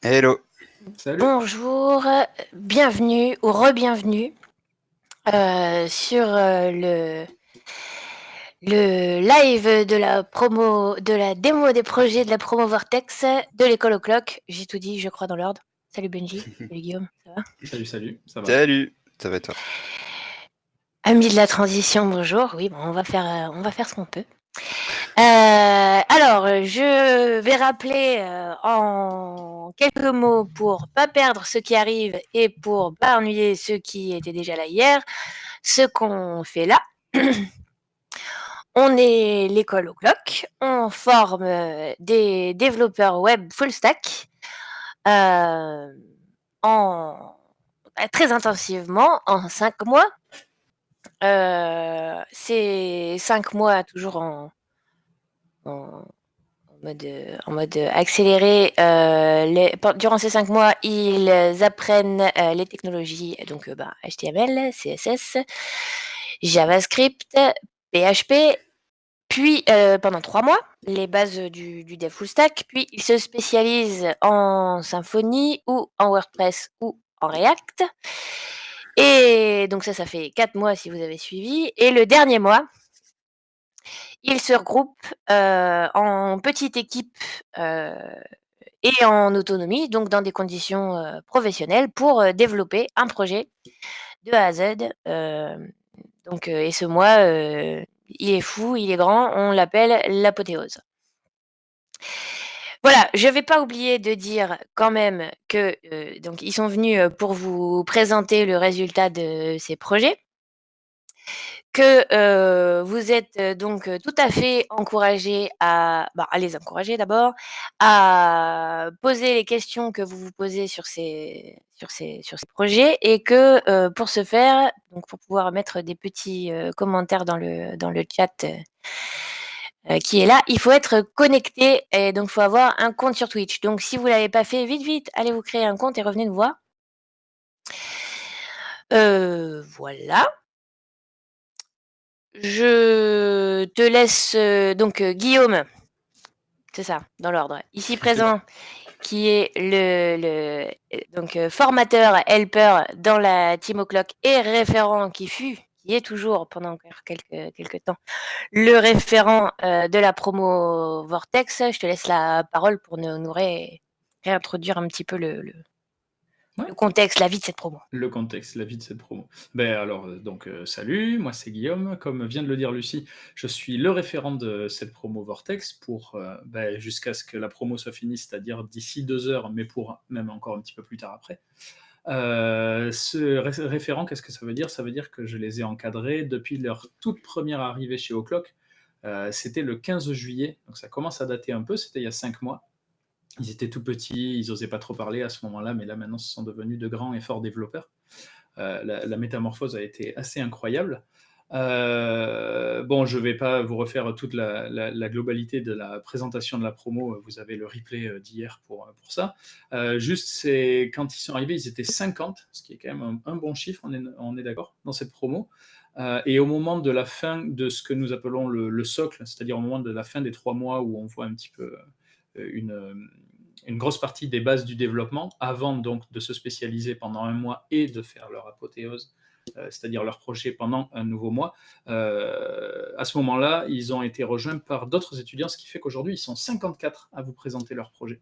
Hello. Salut. Bonjour, bienvenue ou re-bienvenue sur le live de la promo, de la démo des projets de la promo Vortex de l'école au clock. J'ai tout dit, je crois, dans l'ordre. Salut Benji, salut Guillaume, ça va? Salut, ça va? Salut. Ça va et toi? Amis de la transition, bonjour. Oui, bon, on va faire ce qu'on peut. Alors, je vais rappeler en quelques mots pour pas perdre ce qui arrive et pour pas ennuyer ceux qui étaient déjà là hier, ce qu'on fait là. On est l'école au clock, on forme des développeurs web full stack euh, très intensivement en 5 mois. C'est 5 mois toujours en en mode accéléré. Durant ces 5 mois, ils apprennent les technologies, donc HTML, CSS, JavaScript, PHP, puis pendant 3 mois, les bases du dev full stack, puis ils se spécialisent en Symfony ou en WordPress ou en React. Et donc ça fait 4 mois si vous avez suivi. Et le dernier mois, ils se regroupent en petites équipes et en autonomie, donc dans des conditions professionnelles pour développer un projet de A à Z. Et ce mois, il est fou, il est grand, on l'appelle l'apothéose. Voilà, je ne vais pas oublier de dire quand même que donc ils sont venus pour vous présenter le résultat de ces projets. Que vous êtes donc tout à fait encouragés à les encourager d'abord, à poser les questions que vous vous posez sur ces projets et que pour ce faire, donc pour pouvoir mettre des petits commentaires dans le chat qui est là, il faut être connecté et donc il faut avoir un compte sur Twitch. Donc si vous ne l'avez pas fait, vite, allez vous créer un compte et revenez nous voir. Voilà. Je te laisse donc Guillaume, c'est ça, dans l'ordre, ici présent, qui est donc formateur, helper dans la Team O'Clock et référent qui est toujours pendant encore quelques temps, le référent de la promo Vortex. Je te laisse la parole pour nous réintroduire un petit peu le contexte, la vie de cette promo. Le contexte, la vie de cette promo. Salut, moi c'est Guillaume. Comme vient de le dire Lucie, je suis le référent de cette promo Vortex pour jusqu'à ce que la promo soit finie, c'est-à-dire d'ici 2 heures, mais pour même encore un petit peu plus tard après. Ce référent, qu'est-ce que ça veut dire? Ça veut dire que je les ai encadrés depuis leur toute première arrivée chez O'Clock. C'était le 15 juillet, donc ça commence à dater un peu, c'était il y a 5 mois. Ils étaient tout petits, ils n'osaient pas trop parler à ce moment-là, mais là maintenant ce sont devenus de grands et forts développeurs. La métamorphose a été assez incroyable. Je ne vais pas vous refaire toute la globalité de la présentation de la promo, vous avez le replay d'hier pour ça. C'est quand ils sont arrivés, ils étaient 50, ce qui est quand même un bon chiffre, on est d'accord, dans cette promo. Et au moment de la fin de ce que nous appelons le socle, c'est-à-dire au moment de la fin des 3 mois où on voit un petit peu une grosse partie des bases du développement, avant donc de se spécialiser pendant 1 mois et de faire leur apothéose, c'est-à-dire leur projet pendant un nouveau mois. À ce moment-là, ils ont été rejoints par d'autres étudiants, ce qui fait qu'aujourd'hui, ils sont 54 à vous présenter leur projet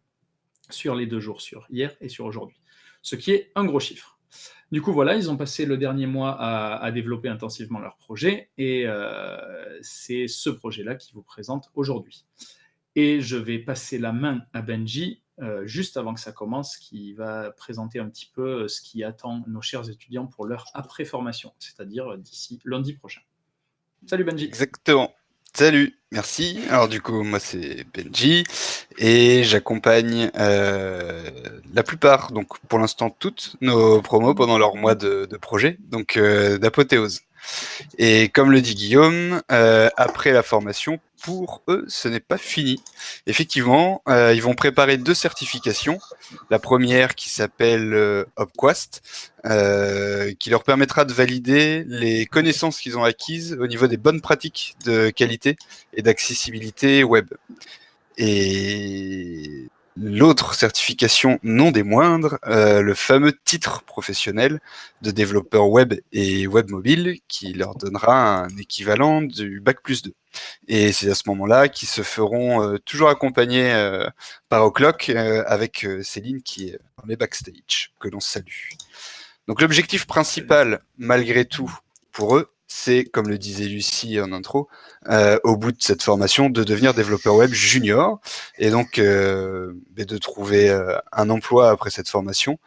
sur les 2 jours, sur hier et sur aujourd'hui, ce qui est un gros chiffre. Du coup, voilà, ils ont passé le dernier mois à développer intensivement leur projet, et c'est ce projet-là qui vous présente aujourd'hui. Et je vais passer la main à Benji, juste avant que ça commence, qui va présenter un petit peu ce qui attend nos chers étudiants pour leur après-formation, c'est-à-dire d'ici lundi prochain. Salut Benji. Exactement. Salut, merci. Alors du coup, moi c'est Benji et j'accompagne la plupart, donc pour l'instant toutes nos promos pendant leur mois de projet, donc d'apothéose. Et comme le dit Guillaume, après la formation, pour eux, ce n'est pas fini. Effectivement, ils vont préparer 2 certifications. La première qui s'appelle Upquast, qui leur permettra de valider les connaissances qu'ils ont acquises au niveau des bonnes pratiques de qualité et d'accessibilité web. Et l'autre certification non des moindres, le fameux titre professionnel de développeur web et web mobile qui leur donnera un équivalent du Bac+2. Et c'est à ce moment-là qu'ils se feront toujours accompagner par O'Clock avec Céline qui est dans les backstage, que l'on salue. Donc l'objectif principal, malgré tout, pour eux, c'est, comme le disait Lucie en intro, au bout de cette formation, de devenir développeur web junior et donc de trouver un emploi après cette formation.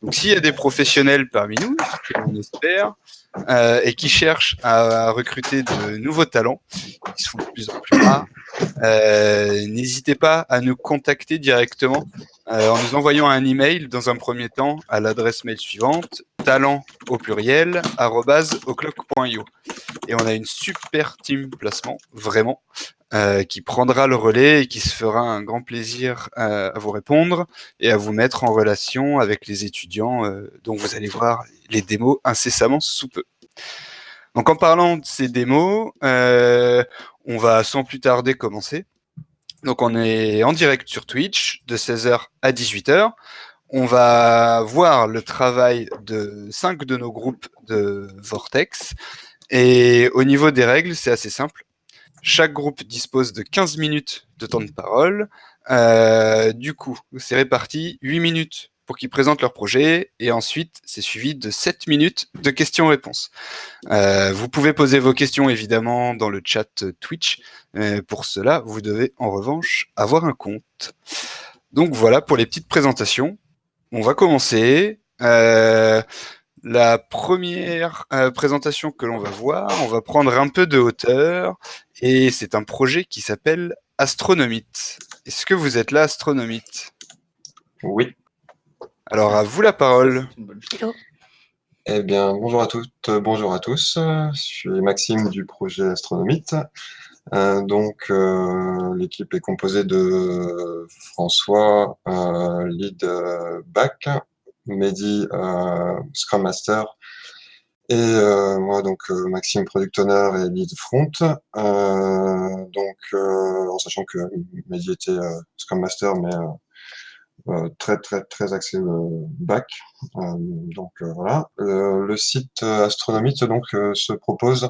Donc s'il y a des professionnels parmi nous, ce que l'on espère, et qui cherchent à recruter de nouveaux talents, qui se font de plus en plus rares, n'hésitez pas à nous contacter directement en nous envoyant un email dans un premier temps à l'adresse mail suivante, talent au pluriel, @oclock.io. Et on a une super team placement, vraiment, qui prendra le relais et qui se fera un grand plaisir à vous répondre et à vous mettre en relation avec les étudiants dont vous allez voir les démos incessamment sous peu. Donc en parlant de ces démos, on va sans plus tarder commencer. Donc on est en direct sur Twitch de 16h à 18h. On va voir le travail de 5 de nos groupes de Vortex. Et au niveau des règles, c'est assez simple. Chaque groupe dispose de 15 minutes de temps de parole. Du coup, c'est réparti 8 minutes pour qu'ils présentent leur projet et ensuite c'est suivi de 7 minutes de questions-réponses. Vous pouvez poser vos questions évidemment dans le chat Twitch. Pour cela, vous devez en revanche avoir un compte. Donc voilà pour les petites présentations. On va commencer. La première présentation que l'on va voir, on va prendre un peu de hauteur et c'est un projet qui s'appelle Astronomite. Est-ce que vous êtes là, Astronomite? Oui. Alors à vous la parole. Hello. Eh bien, bonjour à toutes, bonjour à tous. Je suis Maxime du projet Astronomite. L'équipe est composée de François, lead back, Mehdi, Scrum Master, et moi, Maxime, Product Owner et lead front. En sachant que Mehdi était Scrum Master, mais très axé back. Voilà. Le site Astronomite se propose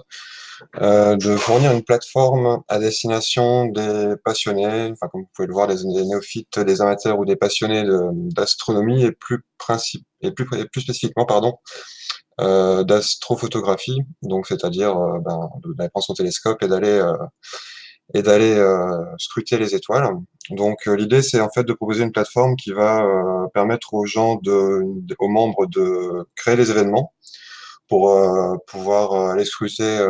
de fournir une plateforme à destination des passionnés, enfin comme vous pouvez le voir, des néophytes, des amateurs ou des passionnés d'astronomie et plus spécifiquement d'astrophotographie, donc c'est-à-dire d'aller prendre son télescope et d'aller scruter les étoiles. Donc l'idée c'est en fait de proposer une plateforme qui va permettre aux membres de créer des événements pour pouvoir aller scruter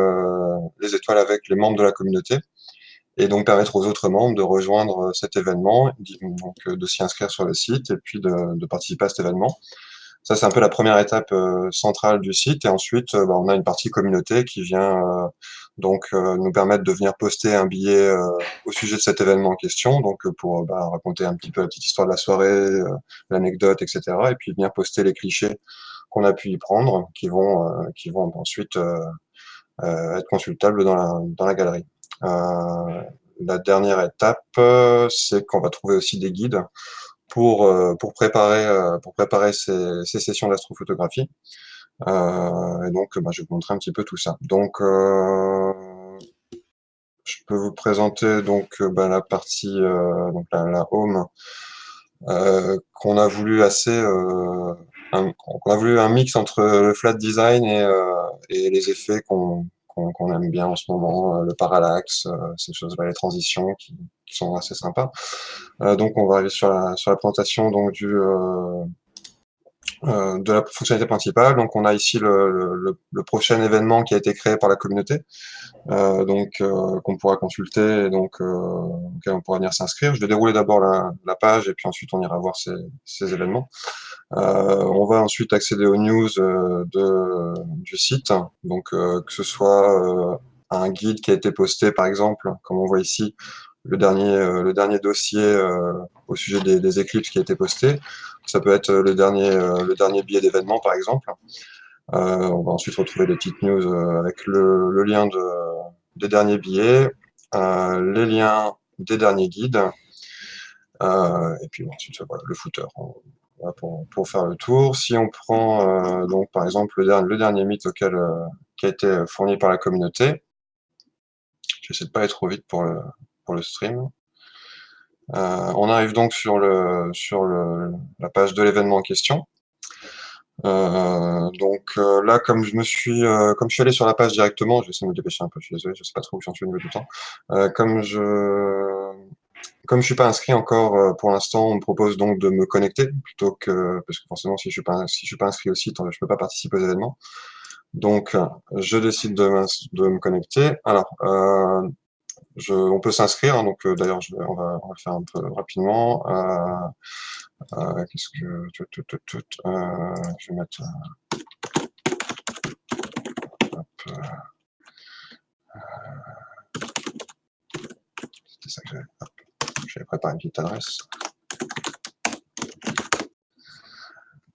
les étoiles avec les membres de la communauté et donc permettre aux autres membres de rejoindre cet événement, donc de s'y inscrire sur le site et puis de participer à cet événement. Ça, c'est un peu la première étape centrale du site. Et ensuite, on a une partie communauté qui vient nous permettre de venir poster un billet au sujet de cet événement en question, donc pour raconter un petit peu la petite histoire de la soirée, l'anecdote, etc. Et puis venir poster les clichés qu'on a pu y prendre, qui vont ensuite être consultables dans la galerie. La dernière étape, c'est qu'on va trouver aussi des guides pour préparer ces sessions d'astrophotographie. Je vais vous montrer un petit peu tout ça. Donc, je peux vous présenter la partie la home qu'on a voulu qu'on a voulu un mix entre le flat design et les effets qu'on aime bien en ce moment, le parallaxe, ces choses-là, les transitions qui sont assez sympas. On va arriver sur la présentation de la fonctionnalité principale. Donc, on a ici le prochain événement qui a été créé par la communauté, qu'on pourra consulter et auquel on pourra venir s'inscrire. Je vais dérouler d'abord la page et puis ensuite on ira voir ces événements. On va ensuite accéder aux news du site, que ce soit un guide qui a été posté, par exemple, comme on voit ici, le dernier dossier au sujet des éclipses qui a été posté. Ça peut être le dernier billet d'événement, par exemple. On va ensuite retrouver des petites news avec le lien des derniers billets, les liens des derniers guides, Et puis ensuite, voilà, le footer. Voilà, pour faire le tour. Si on prend donc par exemple le dernier mythe qui a été fourni par la communauté, j'essaie de pas aller trop vite pour le stream. On arrive donc sur la page de l'événement en question. Là, comme je suis allé sur la page directement, je vais essayer de me dépêcher un peu, je suis désolé, je sais pas trop où j'en suis au niveau du temps. Comme je suis pas inscrit encore pour l'instant, on me propose donc de me connecter plutôt que parce que forcément si je suis pas inscrit au site, je peux pas participer aux événements. Donc je décide de me connecter. Alors on peut s'inscrire, hein, donc d'ailleurs on va le faire un peu rapidement. Qu'est-ce que je vais mettre c'était ça que j'avais préparé une petite adresse.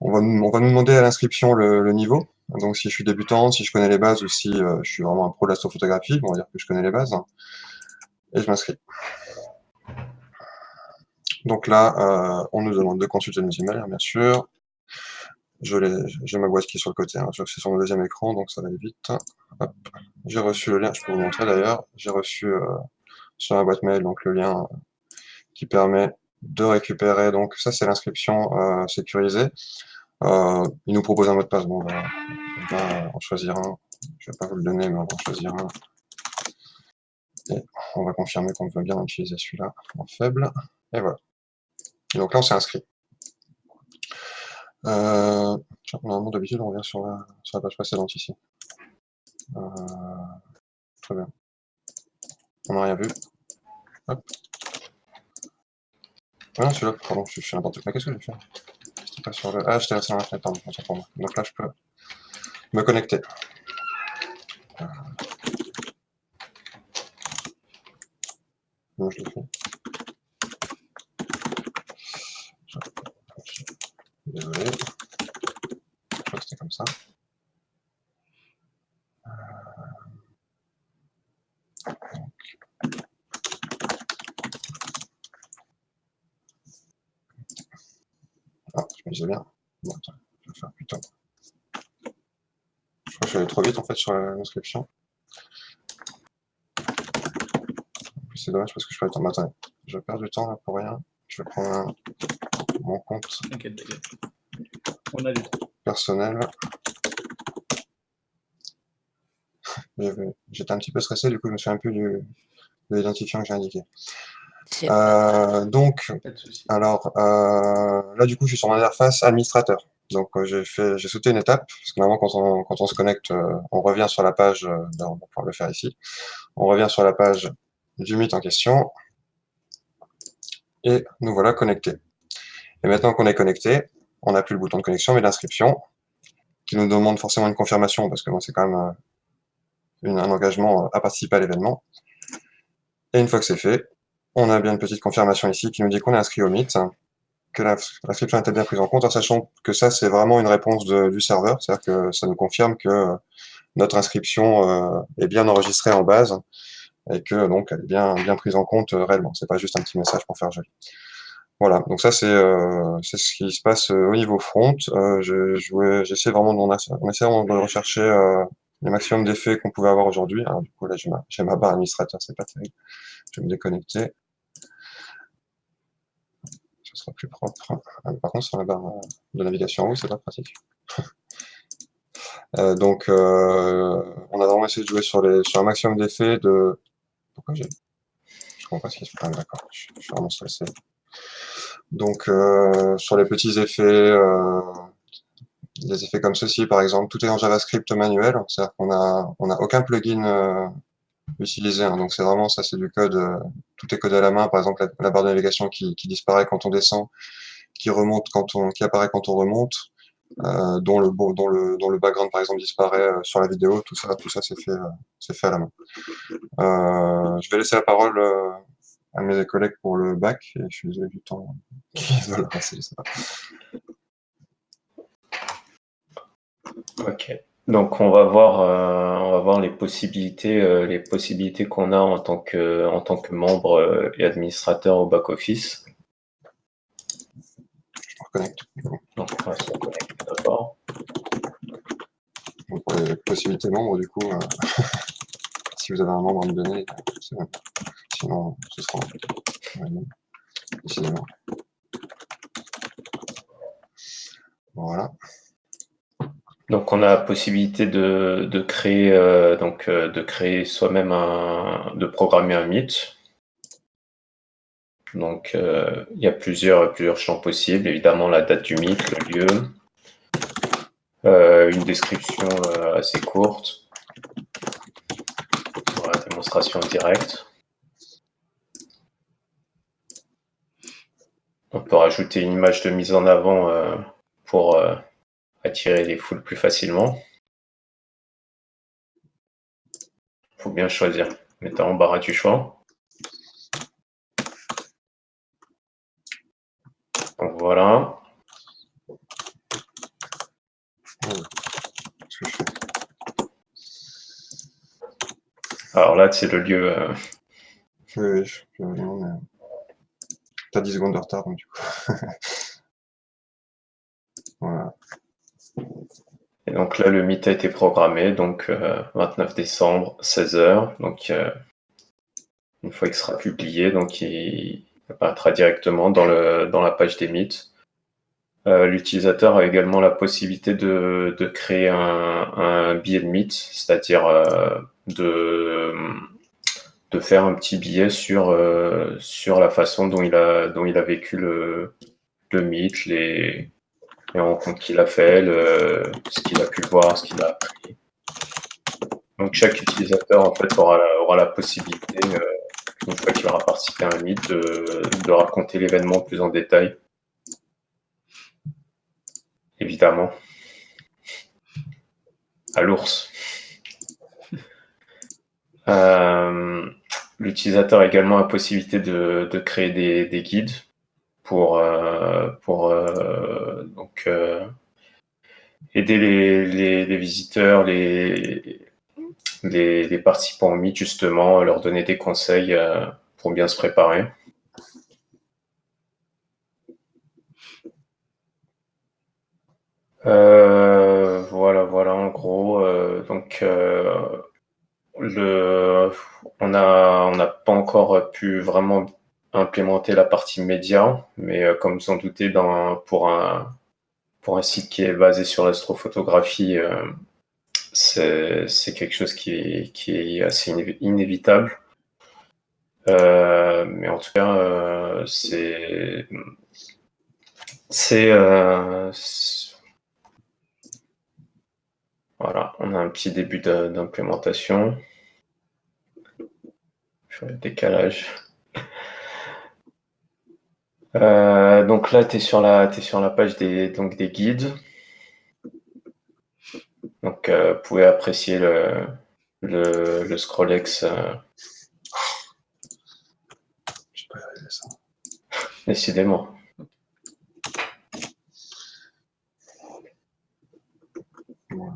On va nous demander à l'inscription le niveau. Donc si je suis débutant, si je connais les bases ou si je suis vraiment un pro de l'astrophotographie, on va dire que je connais les bases. Et je m'inscris. Donc là, on nous demande de consulter nos emails, bien sûr. J'ai ma boîte qui est sur le côté, hein. C'est sur mon deuxième écran, donc ça va aller vite. J'ai reçu le lien, je peux vous montrer d'ailleurs. J'ai reçu sur ma boîte mail donc le lien qui permet de récupérer. Donc ça, c'est l'inscription sécurisée. Il nous propose un mot de passe. Bon, on va en choisir un. Je vais pas vous le donner, mais on va en choisir un. Et on va confirmer qu'on veut bien utiliser celui-là en faible. Et voilà. Et donc là, on s'est inscrit. Normalement, d'habitude, on revient sur la page précédente ici. Très bien. On n'a rien vu. Hop. Ah non, celui-là, pardon, je fais n'importe quoi. Qu'est-ce que j'ai fait? J'étais pas sur le... Ah, j'étais resté dans la fenêtre, pardon, autant pour moi. Donc là, je peux me connecter. Moi, je le fais. Désolé. Je crois que c'était comme ça. Ah, je me disais bien. Bon, attends, je vais faire plutôt. Je crois que je suis allé trop vite en fait sur l'inscription. En plus, c'est dommage parce que je peux attendre. Attendez, je perds du temps là pour rien. Je vais prendre mon compte On a du temps. Personnel. J'étais un petit peu stressé, du coup je me souviens plus de l'identifiant que j'ai indiqué. Donc, alors là du coup je suis sur mon interface administrateur. Donc j'ai sauté une étape, parce que normalement quand on se connecte, on revient sur la page, on va pouvoir le faire ici, on revient sur la page du mythe en question, et nous voilà connectés. Et maintenant qu'on est connecté, on n'a plus le bouton de connexion, mais l'inscription, qui nous demande forcément une confirmation, parce que bon, c'est quand même un engagement à participer à l'événement. Et une fois que c'est fait, on a bien une petite confirmation ici qui nous dit qu'on est inscrit au mythe, que l'inscription était bien prise en compte, en sachant que ça, c'est vraiment une réponse du serveur, c'est-à-dire que ça nous confirme que notre inscription est bien enregistrée en base, et que donc elle est bien prise en compte réellement. C'est pas juste un petit message pour faire joli. Voilà, donc ça c'est ce qui se passe au niveau front. J'essaie vraiment de rechercher le maximum d'effets qu'on pouvait avoir aujourd'hui. Alors du coup là j'ai ma barre administrateur, c'est pas terrible. Je vais me déconnecter. Ce sera plus propre. Par contre sur la barre de navigation en haut, c'est pas pratique. Donc on a vraiment essayé de jouer sur un maximum d'effets de. Pourquoi j'ai. Je comprends pas ce qui se passe. D'accord, je suis vraiment stressé. Donc sur les petits effets, des effets comme ceci par exemple, tout est en JavaScript manuel, c'est-à-dire qu'on a aucun plugin utilisé, hein, donc c'est vraiment ça, c'est du code, tout est codé à la main, par exemple la barre de navigation qui disparaît quand on descend, qui apparaît quand on remonte, dont le background par exemple disparaît sur la vidéo, tout ça c'est fait à la main. Je vais laisser la parole à mes collègues pour le bac, et je suis désolé du temps qu'ils veulent passer, je sais pas. Ok. Donc on va voir les possibilités qu'on a en tant que membre et administrateur au back office. reconnecte. Donc, on va se reconnecter d'abord. Donc, pour les possibilités membres, du coup, si vous avez un membre à me donner, c'est bon. Sinon, ce sera décidément. Voilà. Donc, on a la possibilité de créer, de créer soi-même de programmer un Meet. Donc, il y a plusieurs champs possibles. Évidemment, la date du Meet, le lieu, une description assez courte pour la démonstration en direct. On peut rajouter une image de mise en avant pour attirer les foules plus facilement. Il faut bien choisir. Mettez en barre du choix. Donc voilà. Alors là, c'est le lieu. Oui, non, mais t'as 10 secondes de retard, donc du coup. Voilà. Et donc là, le Meet a été programmé, donc 29 décembre, 16h. Donc une fois qu'il sera publié, donc il apparaîtra directement dans la page des Meet. L'utilisateur a également la possibilité de créer un billet de Meet, c'est-à-dire de faire un petit billet sur la façon dont il a vécu le Meet, les rencontres qu'il a fait, ce qu'il a pu voir, ce qu'il a appris. Donc chaque utilisateur en fait aura la possibilité, une fois qu'il aura participé à un Meet, de raconter l'événement plus en détail. Évidemment. À l'ours. L'utilisateur a également la possibilité de créer des guides pour aider les visiteurs, les participants au Meet, justement, leur donner des conseils pour bien se préparer. Voilà, en gros. Donc, on n'a pas encore pu vraiment implémenter la partie média, mais comme vous en doutez, pour un site qui est basé sur l'astrophotographie, c'est quelque chose qui est assez inévitable. Mais en tout cas, voilà, on a un petit début d'implémentation. Je fais le décalage. Donc là, tu es sur la page des guides. Donc, vous pouvez apprécier le Scrollex. Je peux arriver ça. Décidément. Voilà.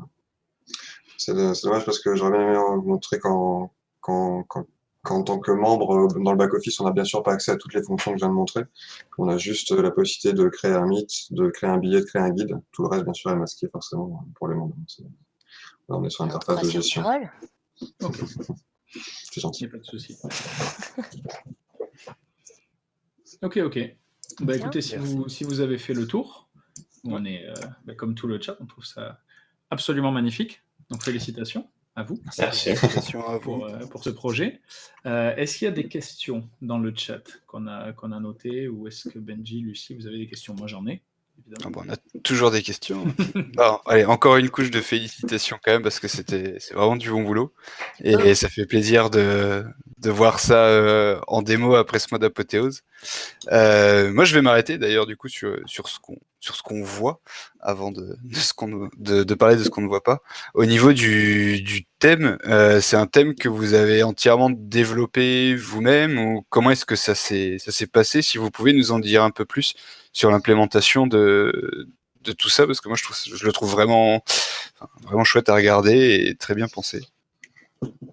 C'est dommage parce que j'aurais bien aimé vous montrer qu'en tant que membre dans le back-office, on n'a bien sûr pas accès à toutes les fonctions que je viens de montrer. On a juste la possibilité de créer un Meet, de créer un billet, de créer un guide. Tout le reste, bien sûr, est masqué forcément pour les membres. Là, on est sur l'interface de gestion. Ok. C'est gentil. Il n'y a pas de souci. Ok. Bah écoutez, si vous avez fait le tour, on est comme tout le chat, on trouve ça absolument magnifique. Donc félicitations à vous. Merci. Félicitations à vous. Pour ce projet. Est-ce qu'il y a des questions dans le chat qu'on a notées, ou est-ce que Benji, Lucie, vous avez des questions? Moi j'en ai, évidemment. Ah bon, on a toujours des questions. Bon, allez, encore une couche de félicitations quand même, parce que c'est vraiment du bon boulot. Et ça fait plaisir de voir ça en démo après ce mois d'apothéose. Moi, je vais m'arrêter d'ailleurs du coup sur ce qu'on voit avant de parler de ce qu'on ne voit pas. Au niveau du thème, c'est un thème que vous avez entièrement développé vous-même, ou comment est-ce que ça s'est passé? Si vous pouvez nous en dire un peu plus sur l'implémentation de tout ça, parce que moi je le trouve vraiment chouette à regarder et très bien pensé.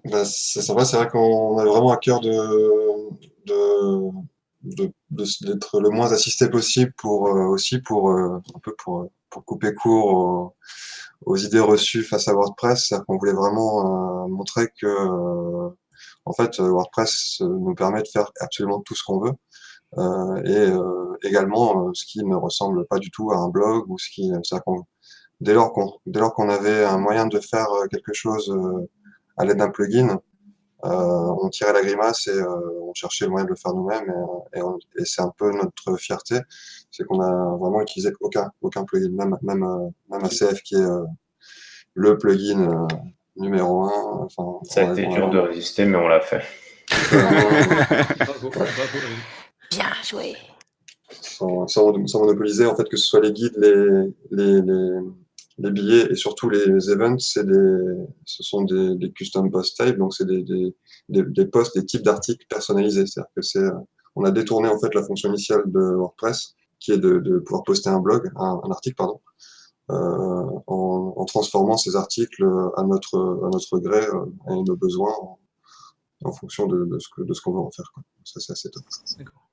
Bah, c'est sympa, c'est vrai qu'on a vraiment à cœur de d'être le moins assisté possible aussi pour un peu pour couper court aux idées reçues face à WordPress. C'est-à-dire qu'on voulait vraiment montrer que en fait WordPress nous permet de faire absolument tout ce qu'on veut. Et également ce qui ne ressemble pas du tout à un blog ou c'est-à-dire dès lors qu'on avait un moyen de faire quelque chose à l'aide d'un plugin, on tirait la grimace et on cherchait le moyen de le faire nous-mêmes et c'est un peu notre fierté, c'est qu'on a vraiment utilisé aucun plugin, même ACF qui est le plugin numéro un. Enfin, Ça a été dur de résister, mais on l'a fait. Bravo, bravo. Bien joué. Sans monopoliser, en fait, que ce soit les guides, les billets et surtout les events, ce sont des custom post types, donc c'est des posts, des types d'articles personnalisés. C'est-à-dire que on a détourné en fait la fonction initiale de WordPress, qui est de pouvoir poster un article, pardon, en transformant ces articles à notre gré et nos besoins en fonction de ce qu'on veut en faire, quoi. Ça, c'est assez top. D'accord.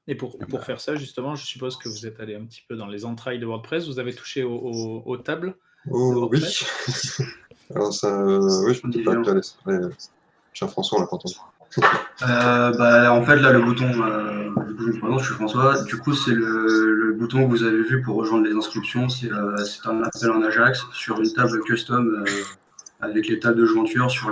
Et pour faire ça, justement, je suppose que vous êtes allé un petit peu dans les entrailles de WordPress. Vous avez touché aux tables de Oh, oui. WordPress. Alors ça, oui, je peux peut-être pas appeler cher François, on l'a pas entendu. En fait, là, le bouton, pardon, je suis François. Du coup, c'est le bouton que vous avez vu pour rejoindre les inscriptions. C'est un appel en Ajax sur une table custom avec les tables de jointure sur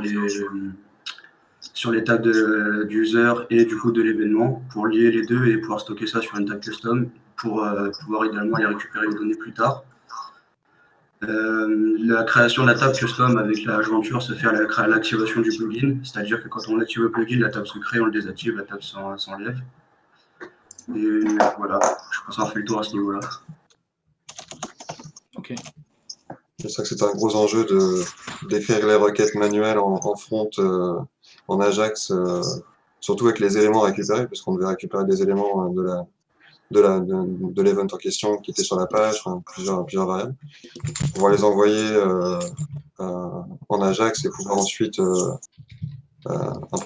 les tables d'user et du coup de l'événement pour lier les deux et pouvoir stocker ça sur une table custom pour pouvoir également aller récupérer les données plus tard. La création de la table custom avec la jointure se fait à l'activation du plugin, c'est-à-dire que quand on active le plugin, la table se crée, on le désactive, la table s'enlève. Et voilà, je pense avoir fait le tour à ce niveau-là. Ok. C'est ça que c'était un gros enjeu d'écrire les requêtes manuelles en front, en Ajax, surtout avec les éléments récupérés, parce qu'on devait récupérer des éléments de l'event en question qui était sur la page, enfin, plusieurs variables, pouvoir les envoyer en Ajax et pouvoir ensuite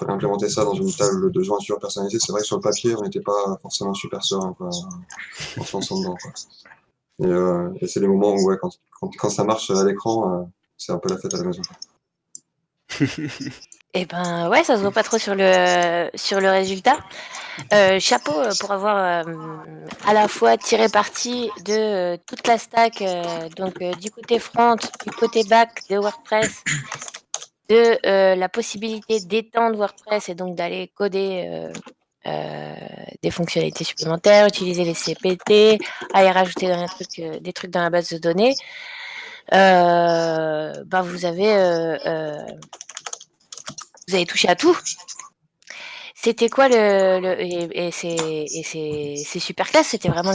implémenter ça dans une table de jointure personnalisée. C'est vrai que sur le papier, on n'était pas forcément super serein en se lançant dedans, quoi. Et c'est les moments où quand ça marche à l'écran, c'est un peu la fête à la maison. Eh ben ouais, ça se voit pas trop sur le résultat. Chapeau pour avoir à la fois tiré parti de toute la stack, donc du côté front, du côté back de WordPress, de la possibilité d'étendre WordPress et donc d'aller coder des fonctionnalités supplémentaires, utiliser les CPT, aller rajouter des trucs dans la base de données. Vous avez touché à tout. C'était quoi et c'est super classe. C'était vraiment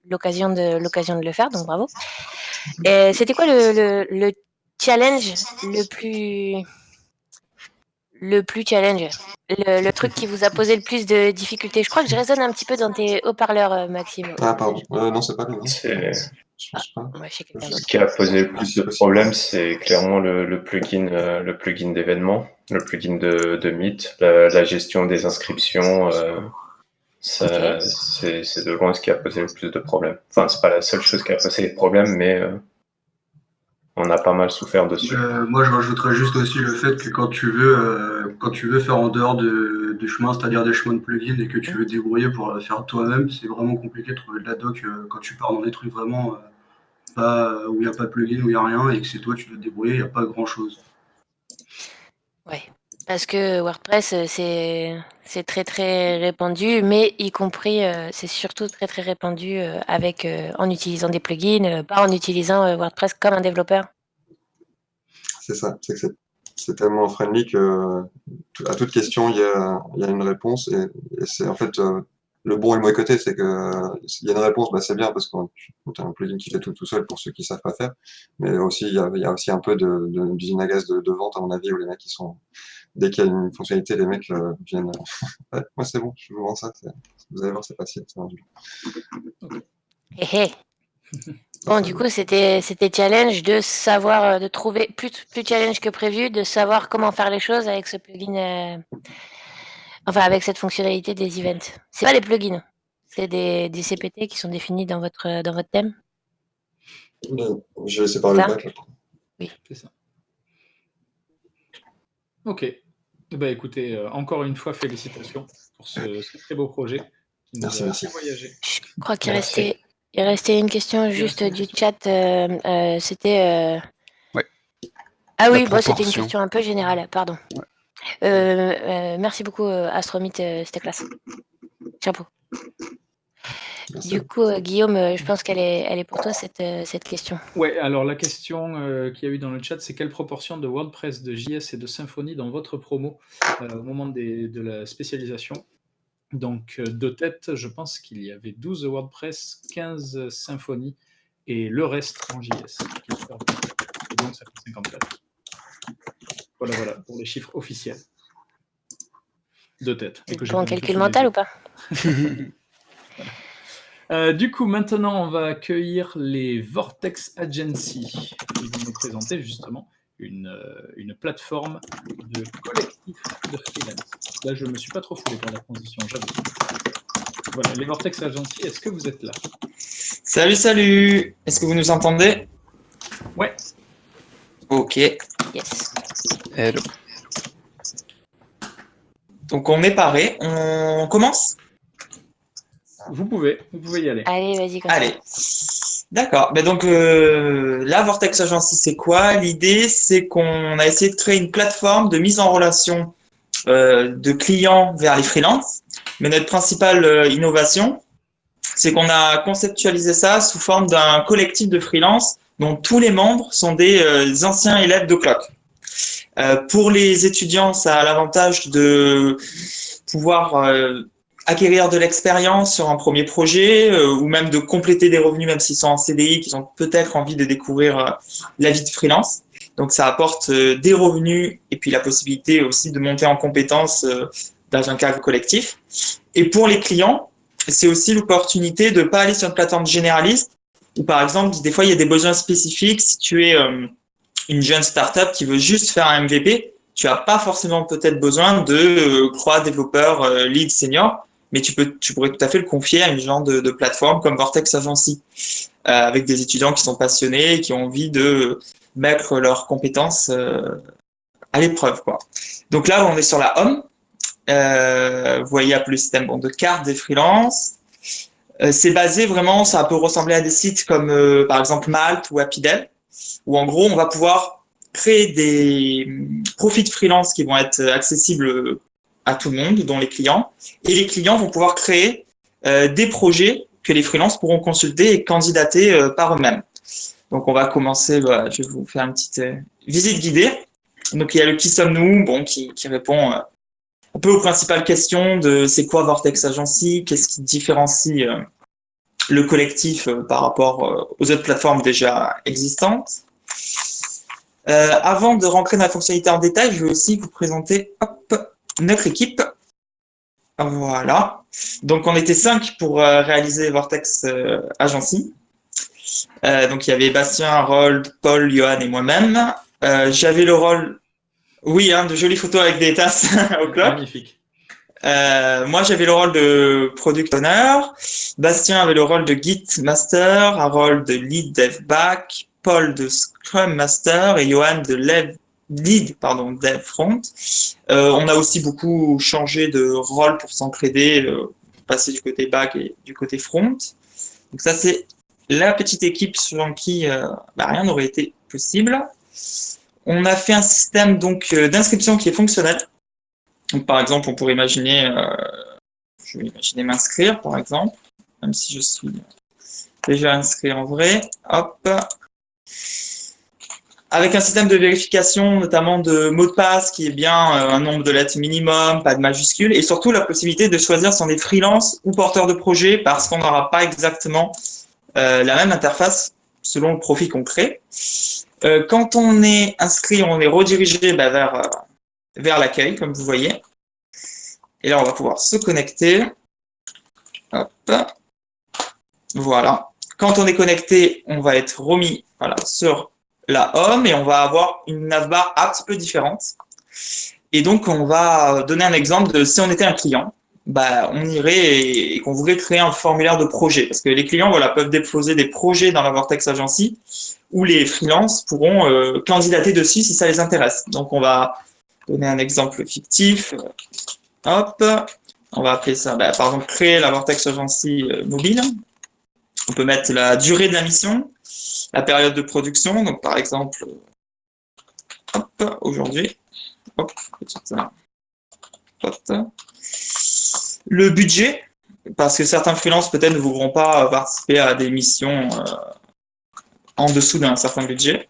l'occasion de le faire, donc bravo. Et c'était quoi le challenge le plus challenge, le truc qui vous a posé le plus de difficultés? Je crois que je résonne un petit peu dans tes haut-parleurs, Maxime. Ah pardon, non c'est pas lui, non. Je pense pas. Ouais, chez quelqu'un Ce d'autre. qui a posé le plus de problèmes, c'est clairement le plugin d'événement, le plugin de Meet, la gestion des inscriptions. Ok. C'est de loin ce qui a posé le plus de problèmes. Enfin, c'est pas la seule chose qui a posé les problèmes, mais on a pas mal souffert dessus. Moi, je rajouterais juste aussi le fait que quand tu veux faire en dehors du chemin, c'est-à-dire des chemins de plugin, et que tu veux te débrouiller pour le faire toi-même, c'est vraiment compliqué de trouver de la doc quand tu pars dans des trucs vraiment où il n'y a pas de plugin, où il n'y a rien, et que c'est toi, tu dois te débrouiller, il n'y a pas grand-chose. Ouais. Parce que WordPress, c'est très très répandu, mais y compris, c'est surtout très très répandu en utilisant des plugins, pas en utilisant WordPress comme un développeur. C'est ça, c'est que c'est tellement friendly que à toute question, il y a une réponse et c'est en fait le bon et le mauvais côté, c'est que s'il y a une réponse, c'est bien parce que tu as un plugin qui fait tout seul pour ceux qui savent pas faire, mais aussi il y a aussi un peu d'usine à gaz de vente à mon avis où les mecs dès qu'il y a une fonctionnalité, les mecs viennent ouais, moi c'est bon, je vous vends ça, vous allez voir c'est facile, c'est vendu. Hé hé. Bon, du coup, c'était challenge de savoir, de trouver plus challenge que prévu, de savoir comment faire les choses avec ce plugin Enfin, avec cette fonctionnalité des events. C'est pas des plugins, c'est des CPT qui sont définis dans votre thème. Je vais laisser parler Ça le bac. Là. C'est ça. Ok. Bah, écoutez, encore une fois, félicitations pour ce très beau projet qui nous Merci, a merci. fait voyager. Je crois qu'il Merci. restait une question juste restait une du question. chat. C'était. Ouais. Ah La oui, bon, c'était une proportion. question un peu générale, pardon. Merci beaucoup, Astromite, c'était classe. Chapeau. Merci. Du coup, Guillaume, je pense qu'elle est pour toi cette question. Ouais, alors la question qu'il y a eu dans le chat, c'est quelle proportion de WordPress, de JS et de Symfony dans votre promo au moment de la spécialisation? Donc, de tête, je pense qu'il y avait 12 WordPress, 15 Symfony et le reste en JS. Et donc, ça fait 54. Voilà, pour les chiffres officiels. De tête. C'est pour un calcul mental ou pas? Du coup, maintenant, on va accueillir les Vortex Agency qui vont nous présenter justement une plateforme de collectif de freelance. Là, je ne me suis pas trop foulé pour la transition, j'avoue. Voilà, les Vortex Agency, est-ce que vous êtes là? Salut, salut. Est-ce que vous nous entendez? Ouais. Ok. Yes. Hello. Donc on est paré. On commence? Vous pouvez y aller. Allez, vas-y. Allez. D'accord. Ben donc la Vortex Agency, c'est quoi? L'idée, c'est qu'on a essayé de créer une plateforme de mise en relation de clients vers les freelances. Mais notre principale innovation, c'est qu'on a conceptualisé ça sous forme d'un collectif de freelance dont tous les membres sont des anciens élèves de Clock. Pour les étudiants, ça a l'avantage de pouvoir acquérir de l'expérience sur un premier projet ou même de compléter des revenus, même s'ils sont en CDI, qu'ils ont peut-être envie de découvrir la vie de freelance. Donc, ça apporte des revenus et puis la possibilité aussi de monter en compétences dans un cadre collectif. Et pour les clients, c'est aussi l'opportunité de ne pas aller sur une plateforme généraliste où, par exemple, des fois, il y a des besoins spécifiques. Si tu es une jeune startup qui veut juste faire un MVP, tu n'as pas forcément peut-être besoin de 3 développeurs lead senior, mais tu pourrais tout à fait le confier à une genre de plateforme comme Vortex Agency, avec des étudiants qui sont passionnés et qui ont envie de mettre leurs compétences à l'épreuve, quoi. Donc là, on est sur la home. Vous voyez un peu le système de carte des freelances. C'est basé vraiment, ça peut ressembler à des sites comme par exemple Malte ou Happydel, où en gros, on va pouvoir créer des profils de freelance qui vont être accessibles à tout le monde, dont les clients. Et les clients vont pouvoir créer des projets que les freelances pourront consulter et candidater par eux-mêmes. Donc, on va commencer, je vais vous faire une petite visite guidée. Donc, il y a le qui sommes-nous, qui répond un peu aux principales questions de c'est quoi Vortex Agency, qu'est-ce qui différencie le collectif par rapport aux autres plateformes déjà existantes. Avant de rentrer dans la fonctionnalité en détail, je vais aussi vous présenter notre équipe. Voilà. Donc, on était 5 pour réaliser Vortex Agency. Donc, il y avait Bastien, Harold, Paul, Johan et moi-même. J'avais le rôle, de jolies photos avec des tasses au clock. Magnifique. Moi, j'avais le rôle de Product Owner. Bastien avait le rôle de Git Master, Harold de Lead Dev Back, Paul de Scrum Master et Johan de Lead Dev Front. On a aussi beaucoup changé de rôle pour s'entraider, passer du côté back et du côté front. Donc ça, c'est la petite équipe sans qui rien n'aurait été possible. On a fait un système donc d'inscription qui est fonctionnel. Donc, par exemple, on pourrait imaginer, je vais imaginer m'inscrire, par exemple, même si je suis déjà inscrit en vrai. Hop. Avec un système de vérification, notamment de mot de passe, qui est bien un nombre de lettres minimum, pas de majuscules, et surtout la possibilité de choisir si on est freelance ou porteur de projet, parce qu'on n'aura pas exactement la même interface selon le profil qu'on crée. Quand on est inscrit, on est redirigé vers l'accueil, comme vous voyez. Et là, on va pouvoir se connecter. Hop. Voilà. Quand on est connecté, on va être remis sur la home et on va avoir une navbar un petit peu différente. Et donc, on va donner un exemple de si on était un client, on irait et qu'on voudrait créer un formulaire de projet. Parce que les clients peuvent déposer des projets dans la Vortex Agency où les freelances pourront candidater dessus si ça les intéresse. Donc, on va donner un exemple fictif. Hop, on va appeler ça, par exemple, créer la Vortex Agency mobile. On peut mettre la durée de la mission, la période de production. Donc, par exemple, aujourd'hui. Hop, le budget, parce que certains freelances peut-être ne voudront pas participer à des missions en dessous d'un certain budget.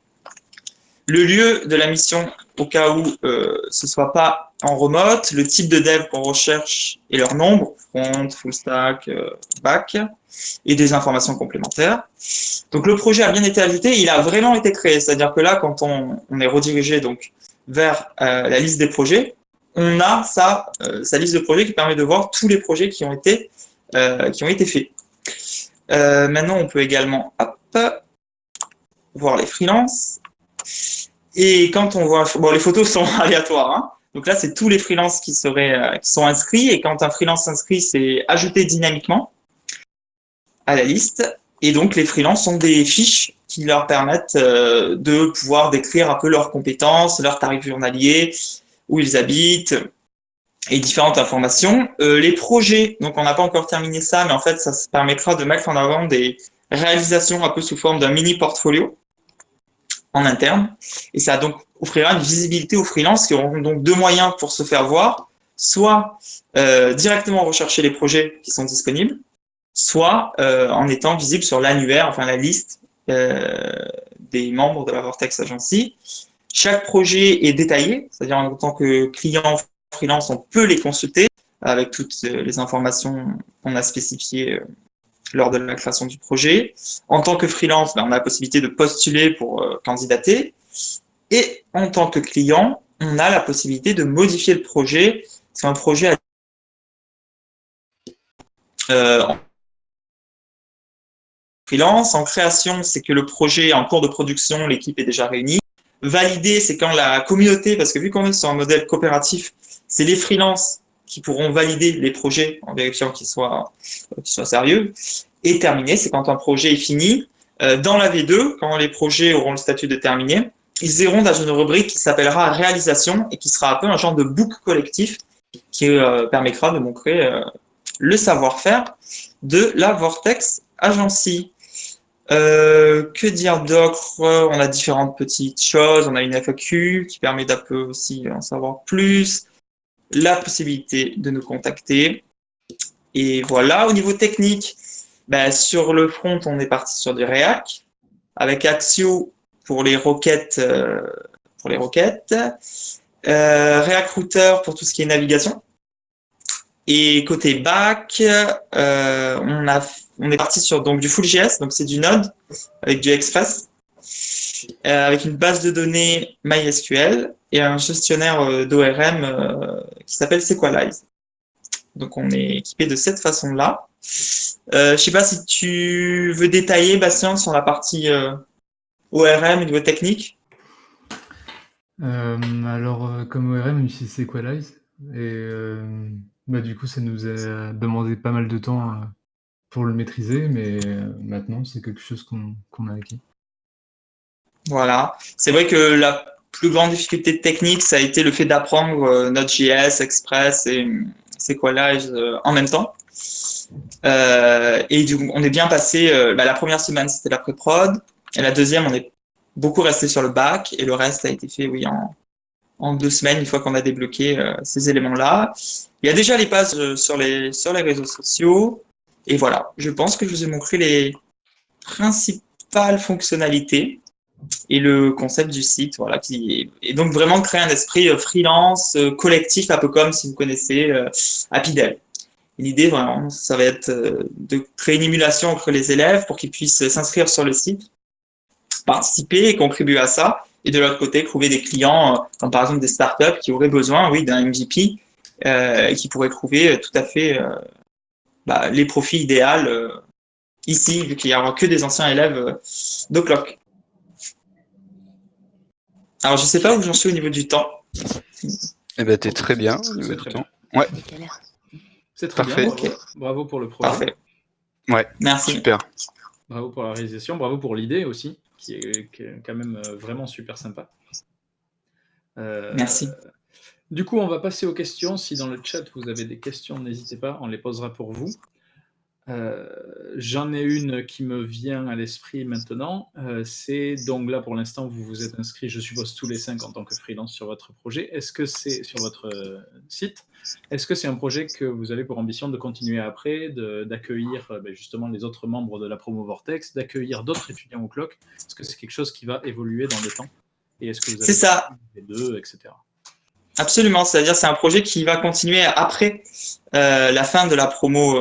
Le lieu de la mission, au cas où ce ne soit pas en remote, le type de dev qu'on recherche et leur nombre, front, full stack, back, et des informations complémentaires. Donc le projet a bien été ajouté, il a vraiment été créé, c'est-à-dire que là, quand on est redirigé donc vers la liste des projets, on a sa liste de projets qui permet de voir tous les projets qui ont été faits. Maintenant, on peut également voir les freelances. Et quand on voit, les photos sont aléatoires, hein. Donc là, c'est tous les freelances qui sont inscrits. Et quand un freelance s'inscrit, c'est ajouté dynamiquement à la liste. Et donc, les freelances ont des fiches qui leur permettent de pouvoir décrire un peu leurs compétences, leurs tarifs journaliers, où ils habitent et différentes informations. Les projets, donc on n'a pas encore terminé ça, mais en fait, ça permettra de mettre en avant des réalisations un peu sous forme d'un mini portfolio en interne. Et ça donc offrira une visibilité aux freelances qui auront donc deux moyens pour se faire voir, soit directement rechercher les projets qui sont disponibles, soit en étant visible sur l'annuaire, enfin la liste des membres de la Vortex Agency. Chaque projet est détaillé, c'est-à-dire en tant que client freelance, on peut les consulter avec toutes les informations qu'on a spécifiées lors de la création du projet. En tant que freelance, on a la possibilité de postuler pour candidater. Et en tant que client, on a la possibilité de modifier le projet. C'est un projet en freelance. En création, c'est que le projet est en cours de production, l'équipe est déjà réunie. Valider, c'est quand la communauté, parce que vu qu'on est sur un modèle coopératif, c'est les freelances qui pourront valider les projets en vérifiant qu'ils soient sérieux. Et terminer, c'est quand un projet est fini. Dans la V2, quand les projets auront le statut de terminé, ils iront dans une rubrique qui s'appellera réalisation et qui sera un peu un genre de book collectif qui permettra de montrer le savoir-faire de la Vortex Agency. Que dire d'autre? On a différentes petites choses. On a une FAQ qui permet d'un peu aussi en savoir plus. La possibilité de nous contacter. Et voilà, au niveau technique, sur le front, on est parti sur du React avec Axio pour les requêtes. React Router pour tout ce qui est navigation. Et côté back, on est parti sur donc du Full.js, donc c'est du Node avec du Express, avec une base de données MySQL et un gestionnaire d'ORM qui s'appelle Sequalize. Donc on est équipé de cette façon-là. Je sais pas si tu veux détailler, Bastien, sur la partie ORM au niveau technique. Alors, comme ORM, on utilise Sequalize. Et du coup, ça nous a demandé pas mal de temps pour le maîtriser, mais maintenant, c'est quelque chose qu'on a acquis. Voilà. C'est vrai que la plus grande difficulté technique, ça a été le fait d'apprendre Node.js, Express et Sequalize en même temps. Et du coup, on est bien passé. La première semaine, c'était la pré-prod. Et la deuxième, on est beaucoup resté sur le back. Et le reste a été fait, oui, en 2 semaines, une fois qu'on a débloqué ces éléments-là. Il y a déjà les pages sur les réseaux sociaux. Et voilà, je pense que je vous ai montré les principales fonctionnalités et le concept du site, voilà, qui est donc vraiment créer un esprit freelance, collectif, un peu comme si vous connaissez HappyDev. L'idée, vraiment, ça va être de créer une émulation entre les élèves pour qu'ils puissent s'inscrire sur le site, participer et contribuer à ça. Et de l'autre côté, trouver des clients, comme par exemple des startups qui auraient besoin, oui, d'un MVP, et qui pourraient trouver tout à fait les profils idéaux ici, vu qu'il n'y aura que des anciens élèves de Clock. Alors, je ne sais pas où j'en suis au niveau du temps. Eh ben, t'es très bien au niveau C'est du très temps. bien. Ouais, C'est très parfait. bien. Bravo. Bravo pour le projet. Parfait. Ouais, Merci. super. Bravo pour la réalisation. Bravo pour l'idée aussi, qui est quand même vraiment super sympa. Merci. Du coup, on va passer aux questions. Si dans le chat vous avez des questions, n'hésitez pas, on les posera pour vous. J'en ai une qui me vient à l'esprit maintenant. C'est donc là pour l'instant vous vous êtes inscrit, je suppose tous les 5 en tant que freelance sur votre projet. Est-ce que c'est sur votre site? Est-ce que c'est un projet que vous avez pour ambition de continuer après, d'accueillir justement les autres membres de la promo Vortex, d'accueillir d'autres étudiants au CLOC? Est-ce que c'est quelque chose qui va évoluer dans le temps? Et est-ce que vous avez C'est ça. les deux, etc. Absolument, c'est-à-dire c'est un projet qui va continuer après la fin de la promo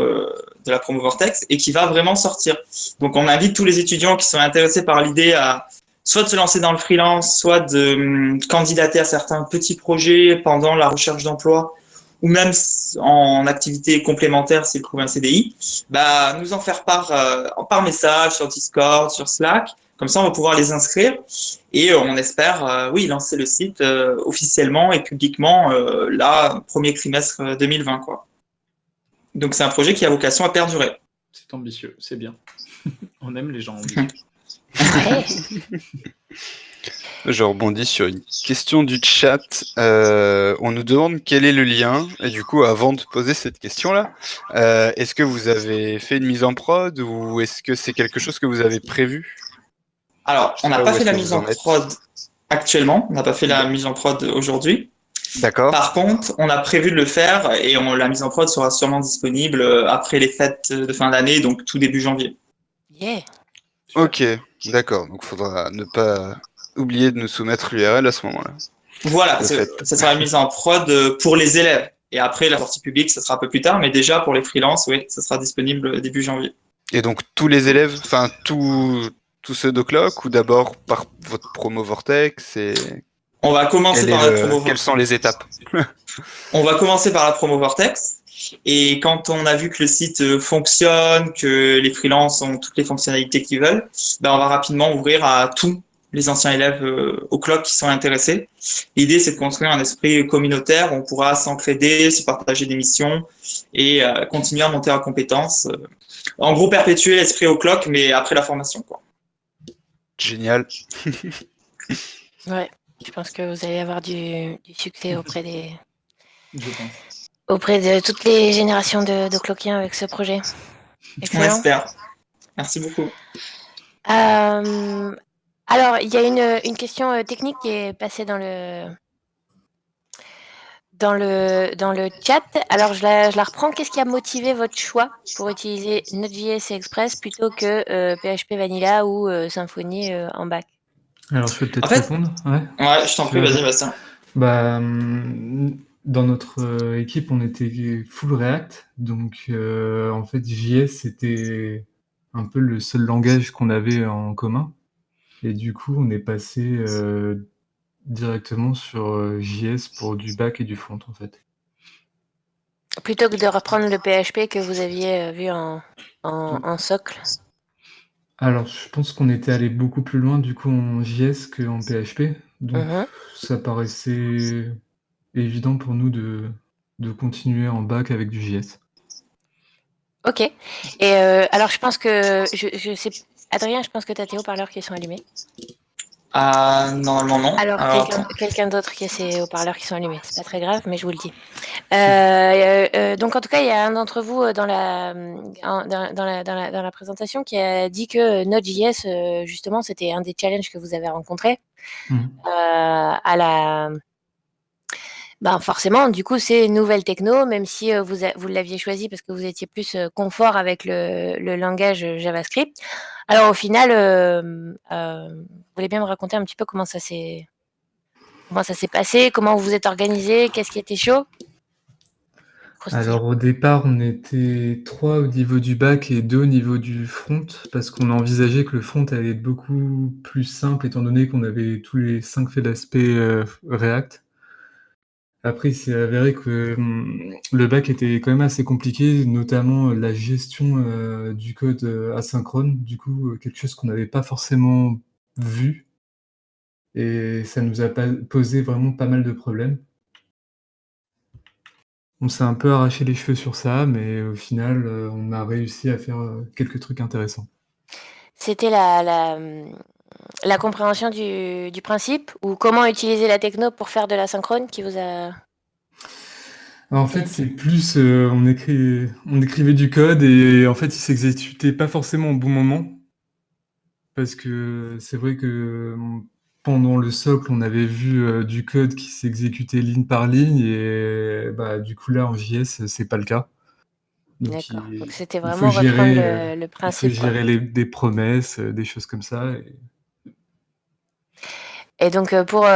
Vortex et qui va vraiment sortir. Donc on invite tous les étudiants qui sont intéressés par l'idée à soit de se lancer dans le freelance, soit de candidater à certains petits projets pendant la recherche d'emploi ou même en activité complémentaire s'ils trouvent un CDI, bah, nous en faire part par message sur Discord, sur Slack. Comme ça, on va pouvoir les inscrire et on espère, oui, lancer le site officiellement et publiquement là, premier trimestre 2020, quoi. Donc, c'est un projet qui a vocation à perdurer. C'est ambitieux, c'est bien. On aime les gens ambitieux. Ouais. Je rebondis sur une question du chat. On nous demande quel est le lien. Et du coup, avant de poser cette question-là, est-ce que vous avez fait une mise en prod ou est-ce que c'est quelque chose que vous avez prévu? Alors, Je sais on n'a pas pas où fait est-ce la que mise vous en en êtes. prod actuellement. On n'a pas fait la mise en prod aujourd'hui. D'accord. Par contre, on a prévu de le faire et la mise en prod sera sûrement disponible après les fêtes de fin d'année, donc tout début janvier. Yeah. Ok, d'accord. Donc, faudra ne pas oublier de nous soumettre l'URL à ce moment-là. Voilà, De ça fait. sera mise en prod pour les élèves. Et après, la sortie publique, ça sera un peu plus tard, mais déjà pour les freelances, oui, ça sera disponible début janvier. Et donc, tous les élèves, enfin, tous ceux d'Oclock ou d'abord par votre promo Vortex et On va commencer par notre promo quelles sont les étapes? On va commencer par la promo Vortex. Et quand on a vu que le site fonctionne, que les freelances ont toutes les fonctionnalités qu'ils veulent, ben on va rapidement ouvrir à tous les anciens élèves au CLOC qui sont intéressés. L'idée, c'est de construire un esprit communautaire où on pourra s'entraider, se partager des missions et continuer à monter en compétences. En gros, perpétuer l'esprit au CLOC, mais après la formation, quoi. Génial. Ouais. Je pense que vous allez avoir du succès auprès Je pense. auprès de toutes les générations de cloquiens avec ce projet. On Excellent. espère. Merci beaucoup. Alors, il y a une question technique qui est passée dans le chat. Alors, je la reprends. Qu'est-ce qui a motivé votre choix pour utiliser Node.js et Express plutôt que PHP Vanilla ou Symfony en back? Alors, je peux peut-être En fait, répondre. Ouais, ouais, je t'en prie, vas-y, Bastien. Bah, dans notre équipe, on était full React. Donc, en fait, JS, c'était un peu le seul langage qu'on avait en commun. Et du coup, on est passé directement sur JS pour du back et du front, en fait. Plutôt que de reprendre le PHP que vous aviez vu en socle. Alors, je pense qu'on était allé beaucoup plus loin, du coup, en JS qu'en PHP. Donc, ça paraissait évident pour nous de continuer en back avec du JS. Ok. Et alors, je pense que je sais, Adrien, je pense que tu as tes haut-parleurs qui sont allumés. Normalement, non. Alors, quelqu'un d'autre qui a ses haut-parleurs qui sont allumés. C'est pas très grave, mais je vous le dis. Donc, en tout cas, il y a un d'entre vous dans la présentation qui a dit que Node.js, justement, c'était un des challenges que vous avez rencontrés. Forcément, du coup, c'est une nouvelle techno, même si vous l'aviez choisi parce que vous étiez plus confort avec le langage JavaScript. Alors, au final, vous voulez bien me raconter un petit peu comment ça s'est passé, comment vous vous êtes organisé, qu'est-ce qui était chaud? Alors, au départ, on était 3 au niveau du back et 2 au niveau du front, parce qu'on a envisagé que le front allait être beaucoup plus simple, étant donné qu'on avait tous les 5 faits d'aspect React. Après, il s'est avéré que le back était quand même assez compliqué, notamment la gestion du code asynchrone. Du coup, quelque chose qu'on n'avait pas forcément vu. Et ça nous a posé vraiment pas mal de problèmes. on s'est un peu arraché les cheveux sur ça, mais au final, on a réussi à faire quelques trucs intéressants. C'était la compréhension du principe ou comment utiliser la techno pour faire de la synchrone qui vous a... En fait, c'est plus, on écrivait du code et en fait, il s'exécutait pas forcément au bon moment. Parce que c'est vrai que pendant le socle, on avait vu du code qui s'exécutait ligne par ligne et du coup là en JS, c'est pas le cas. Donc D'accord. Donc c'était il faut vraiment reprendre gérer, le il faut principe, quoi. gérer des promesses, des choses comme ça. Et donc pour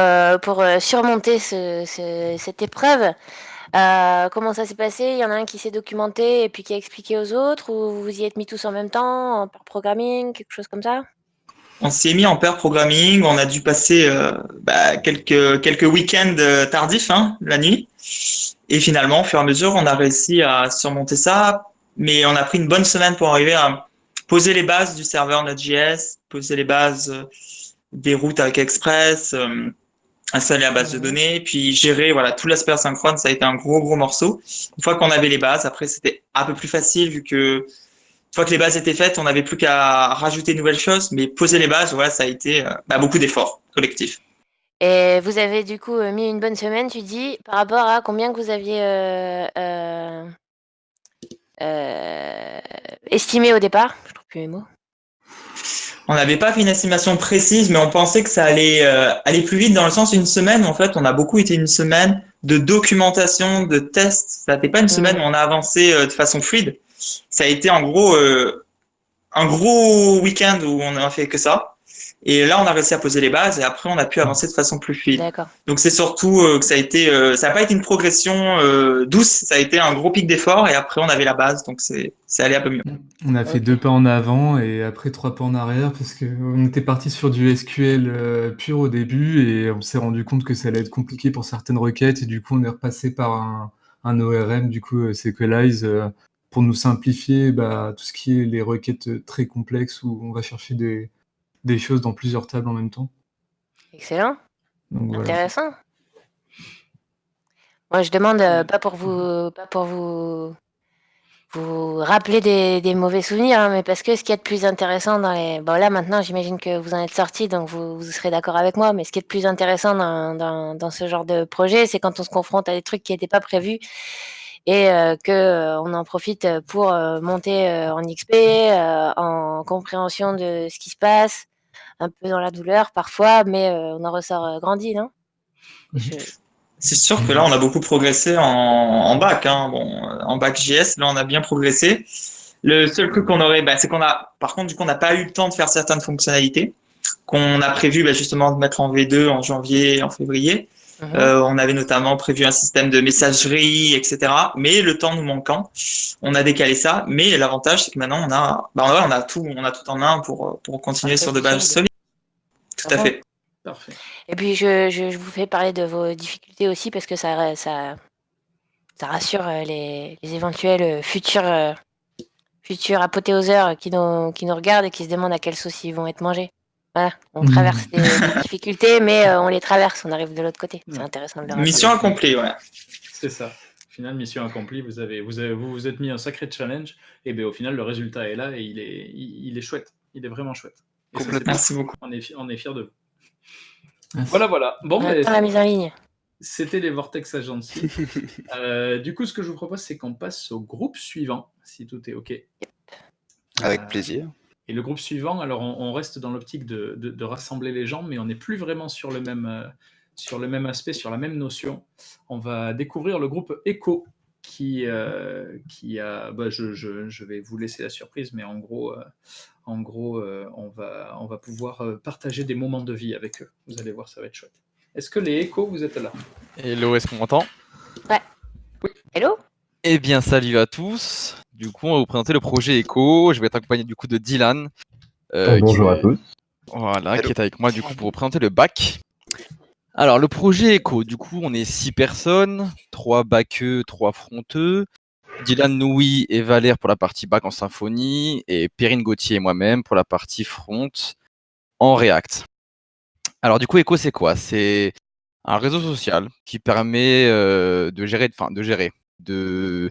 surmonter cette épreuve, comment ça s'est passé? Il y en a un qui s'est documenté et puis qui a expliqué aux autres, ou vous vous y êtes mis tous en même temps, par programming, quelque chose comme ça? On s'est mis en pair programming, on a dû passer quelques week-ends tardifs, hein, la nuit. Et finalement, au fur et à mesure, on a réussi à surmonter ça, mais on a pris une bonne semaine pour arriver à poser les bases du serveur Node.js, poser les bases des routes avec Express, installer la base de données, puis gérer voilà tout l'aspect asynchrone. Ça a été un gros morceau. Une fois qu'on avait les bases, après c'était un peu plus facile vu que une fois que les bases étaient faites, on n'avait plus qu'à rajouter de nouvelles choses, mais poser les bases, ouais, ça a été beaucoup d'efforts collectifs. Et vous avez du coup mis une bonne semaine, tu dis, par rapport à combien que vous aviez estimé au départ? Je trouve plus mes mots. On n'avait pas fait une estimation précise, mais on pensait que ça allait aller plus vite dans le sens une semaine. En fait, on a beaucoup été une semaine de documentation, de tests. Ça n'était pas une semaine où on a avancé de façon fluide. Ça a été en gros un gros week-end où on a fait que ça. Et là, on a réussi à poser les bases et après, on a pu avancer de façon plus fluide. D'accord. Donc, c'est surtout que ça a été, ça n'a pas été une progression douce. Ça a été un gros pic d'effort et après, on avait la base. Donc, c'est allé un peu mieux. On a fait 2 pas en avant et après 3 pas en arrière parce qu'on était parti sur du SQL pur au début et on s'est rendu compte que ça allait être compliqué pour certaines requêtes et du coup, on est repassé par un ORM, du coup, Sequelize, pour nous simplifier tout ce qui est les requêtes très complexes où on va chercher des choses dans plusieurs tables en même temps. Excellent. Donc, voilà. Intéressant. Moi, je demande pas pour vous rappeler des mauvais souvenirs, hein, mais parce que ce qu'il y a de plus intéressant dans les... Bon, là, maintenant, j'imagine que vous en êtes sortis, donc vous serez d'accord avec moi, mais ce qui est de plus intéressant dans ce genre de projet, c'est quand on se confronte à des trucs qui n'étaient pas prévus et qu'on en profite pour monter en XP, en compréhension de ce qui se passe, un peu dans la douleur parfois, mais on en ressort grandi, non? C'est sûr que là, on a beaucoup progressé en bac. Hein. Bon, en bac JS, là, on a bien progressé. Le seul truc qu'on aurait, c'est qu'on a, par contre, du coup, on n'a pas eu le temps de faire certaines fonctionnalités qu'on a prévu justement de mettre en V2 en janvier, en février. On avait notamment prévu un système de messagerie, etc. Mais le temps nous manquant, on a décalé ça. Mais l'avantage, c'est que maintenant, on a tout en main pour continuer sur de bases solides. Tout à fait. Parfait. Et puis je vous fais parler de vos difficultés aussi parce que ça rassure les éventuels futurs apothéoseurs qui nous regardent et qui se demandent à quelle sauce ils vont être mangés. Voilà, on traverse des difficultés, mais on les traverse, on arrive de l'autre côté. C'est intéressant de le rappeler. Mission accomplie, ouais. C'est ça. Au final, mission accomplie, vous vous êtes mis un sacré challenge, et bien au final, le résultat est là et il est chouette. Il est vraiment chouette. Et ça, Merci beaucoup. On est fiers de vous. Merci. Voilà. Bon, la mise en ligne. C'était les Vortex Agency. Du coup, ce que je vous propose, c'est qu'on passe au groupe suivant, si tout est OK. Avec plaisir. Et le groupe suivant, alors on reste dans l'optique de rassembler les gens, mais on n'est plus vraiment sur le même aspect, sur la même notion. On va découvrir le groupe Echo, qui a... je vais vous laisser la surprise, mais en gros, on va pouvoir partager des moments de vie avec eux. Vous allez voir, ça va être chouette. Est-ce que les Echo, vous êtes là? Hello, est-ce qu'on m'entend? Ouais. Oui. Hello. Eh bien, salut à tous. Du coup, on va vous présenter le projet Echo. Je vais être accompagné du coup de Dylan. Bonjour à tous. Voilà, qui est avec moi du coup pour vous présenter le bac. Alors, le projet Echo, du coup, on est 6 personnes, 3 backeux, 3 fronteux. Dylan Noui et Valère pour la partie back en Symfony et Perrine Gauthier et moi-même pour la partie front en React. Alors du coup, Echo, c'est quoi? C'est un réseau social qui permet de gérer de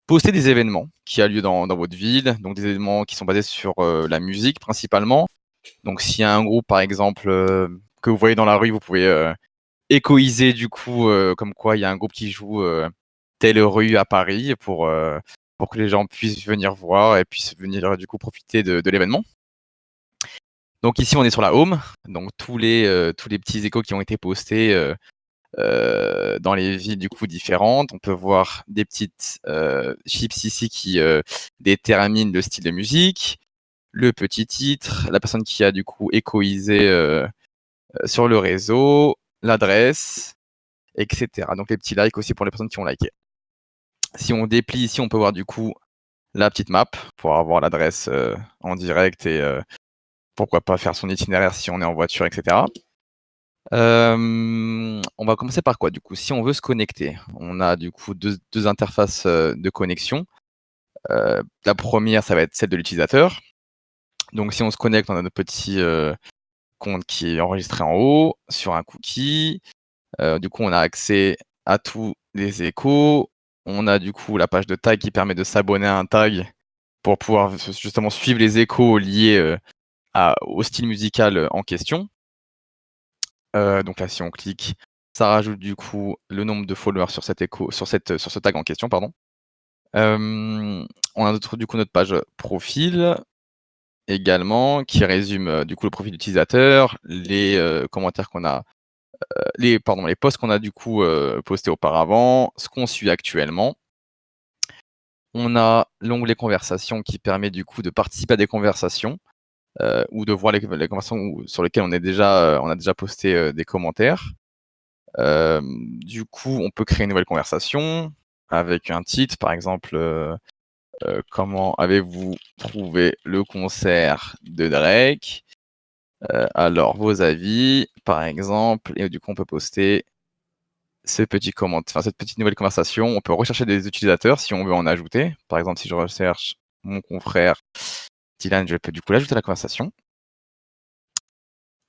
poster des événements qui a lieu dans votre ville, donc des événements qui sont basés sur la musique principalement. Donc s'il y a un groupe par exemple que vous voyez dans la rue, vous pouvez échoiser du coup comme quoi il y a un groupe qui joue telle rue à Paris pour que les gens puissent venir voir et puissent venir du coup profiter de l'événement. Donc ici on est sur la home, donc tous les petits échos qui ont été postés dans les villes du coup différentes. On peut voir des petites chips ici qui déterminent le style de musique, le petit titre, la personne qui a du coup échoisé sur le réseau, l'adresse, etc. Donc les petits likes aussi pour les personnes qui ont liké. Si on déplie ici, on peut voir du coup la petite map pour avoir l'adresse en direct et pourquoi pas faire son itinéraire si on est en voiture, etc. On va commencer par quoi du coup? Si on veut se connecter, on a du coup deux interfaces de connexion. La première, ça va être celle de l'utilisateur. Donc si on se connecte, on a notre petit compte qui est enregistré en haut sur un cookie. Du coup, on a accès à tous les échos. On a du coup la page de tag qui permet de s'abonner à un tag pour pouvoir justement suivre les échos liés au style musical en question. Donc là, si on clique, ça rajoute du coup le nombre de followers sur cet écho, sur ce tag en question, pardon. On a du coup notre page profil également qui résume du coup le profil d'utilisateur, les commentaires qu'on a, les posts qu'on a du coup postés auparavant, ce qu'on suit actuellement. On a l'onglet conversations qui permet du coup de participer à des conversations ou de voir les conversations sur lesquelles on a déjà posté des commentaires. Du coup, on peut créer une nouvelle conversation avec un titre, par exemple, comment avez-vous trouvé le concert de Drake? Alors, vos avis, par exemple, et du coup, on peut poster cette petite nouvelle conversation. On peut rechercher des utilisateurs si on veut en ajouter. Par exemple, si je recherche mon confrère Dylan, je peux du coup l'ajouter à la conversation.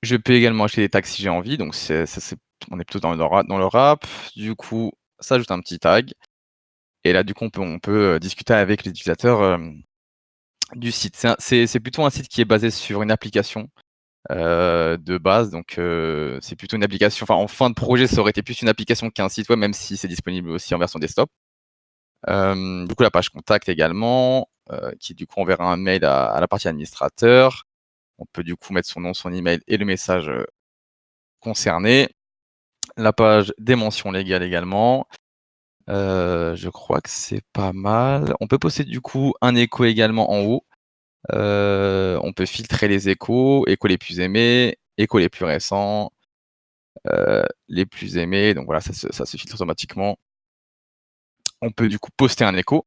Je peux également acheter des tags si j'ai envie, donc on est plutôt dans le rap. Du coup, ça ajoute un petit tag. Et là, du coup, on peut discuter avec les utilisateurs du site. C'est plutôt un site qui est basé sur une application de base, donc c'est plutôt une application. Enfin, en fin de projet, ça aurait été plus une application qu'un site web, même si c'est disponible aussi en version desktop. Du coup, la page contact également, qui du coup enverra un mail à la partie administrateur. On peut du coup mettre son nom, son email et le message concerné. La page des mentions légales également. Je crois que c'est pas mal. On peut poster du coup un écho également en haut. On peut filtrer les échos les plus aimés, échos les plus récents, les plus aimés. Donc voilà, ça se filtre automatiquement. On peut du coup poster un écho.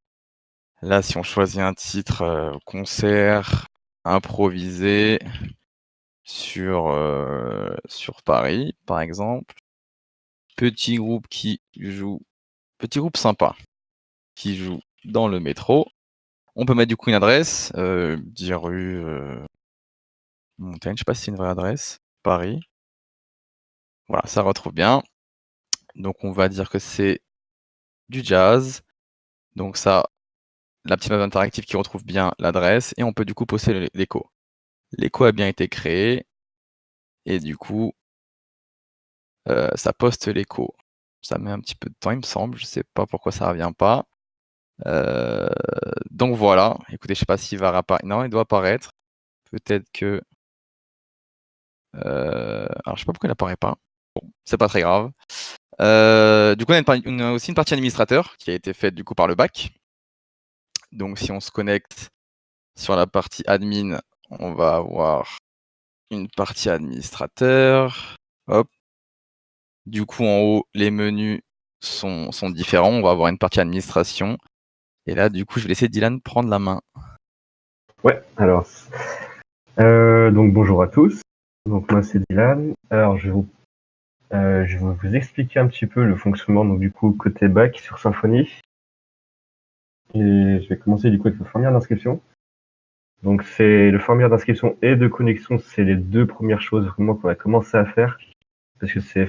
Là, si on choisit un titre concert improvisé sur Paris, par exemple. Petit groupe sympa qui joue dans le métro. On peut mettre du coup une adresse, 10 rue Montaigne, je sais pas si c'est une vraie adresse, Paris. Voilà, ça retrouve bien. Donc on va dire que c'est du jazz. Donc ça, la petite map interactive qui retrouve bien l'adresse et on peut du coup poster l'écho. L'écho a bien été créé et du coup ça poste l'écho. Ça met un petit peu de temps, il me semble. Je sais pas pourquoi ça revient pas. Donc voilà. Écoutez, je sais pas s'il va réapparaître. Non, il doit apparaître. Peut-être que. Alors je sais pas pourquoi il apparaît pas. Bon, c'est pas très grave. Du coup, on a aussi une partie administrateur qui a été faite du coup par le bac. Donc si on se connecte sur la partie admin, on va avoir une partie administrateur. Hop. Du coup, en haut, les menus sont différents. On va avoir une partie administration. Et là, du coup, je vais laisser Dylan prendre la main. Ouais, alors. Donc bonjour à tous. Donc moi c'est Dylan. Alors je vais vous expliquer un petit peu le fonctionnement donc du coup côté bac sur Symfony. Et je vais commencer du coup avec le formulaire d'inscription. Donc c'est le formulaire d'inscription et de connexion, c'est les deux premières choses vraiment qu'on va commencer à faire parce que c'est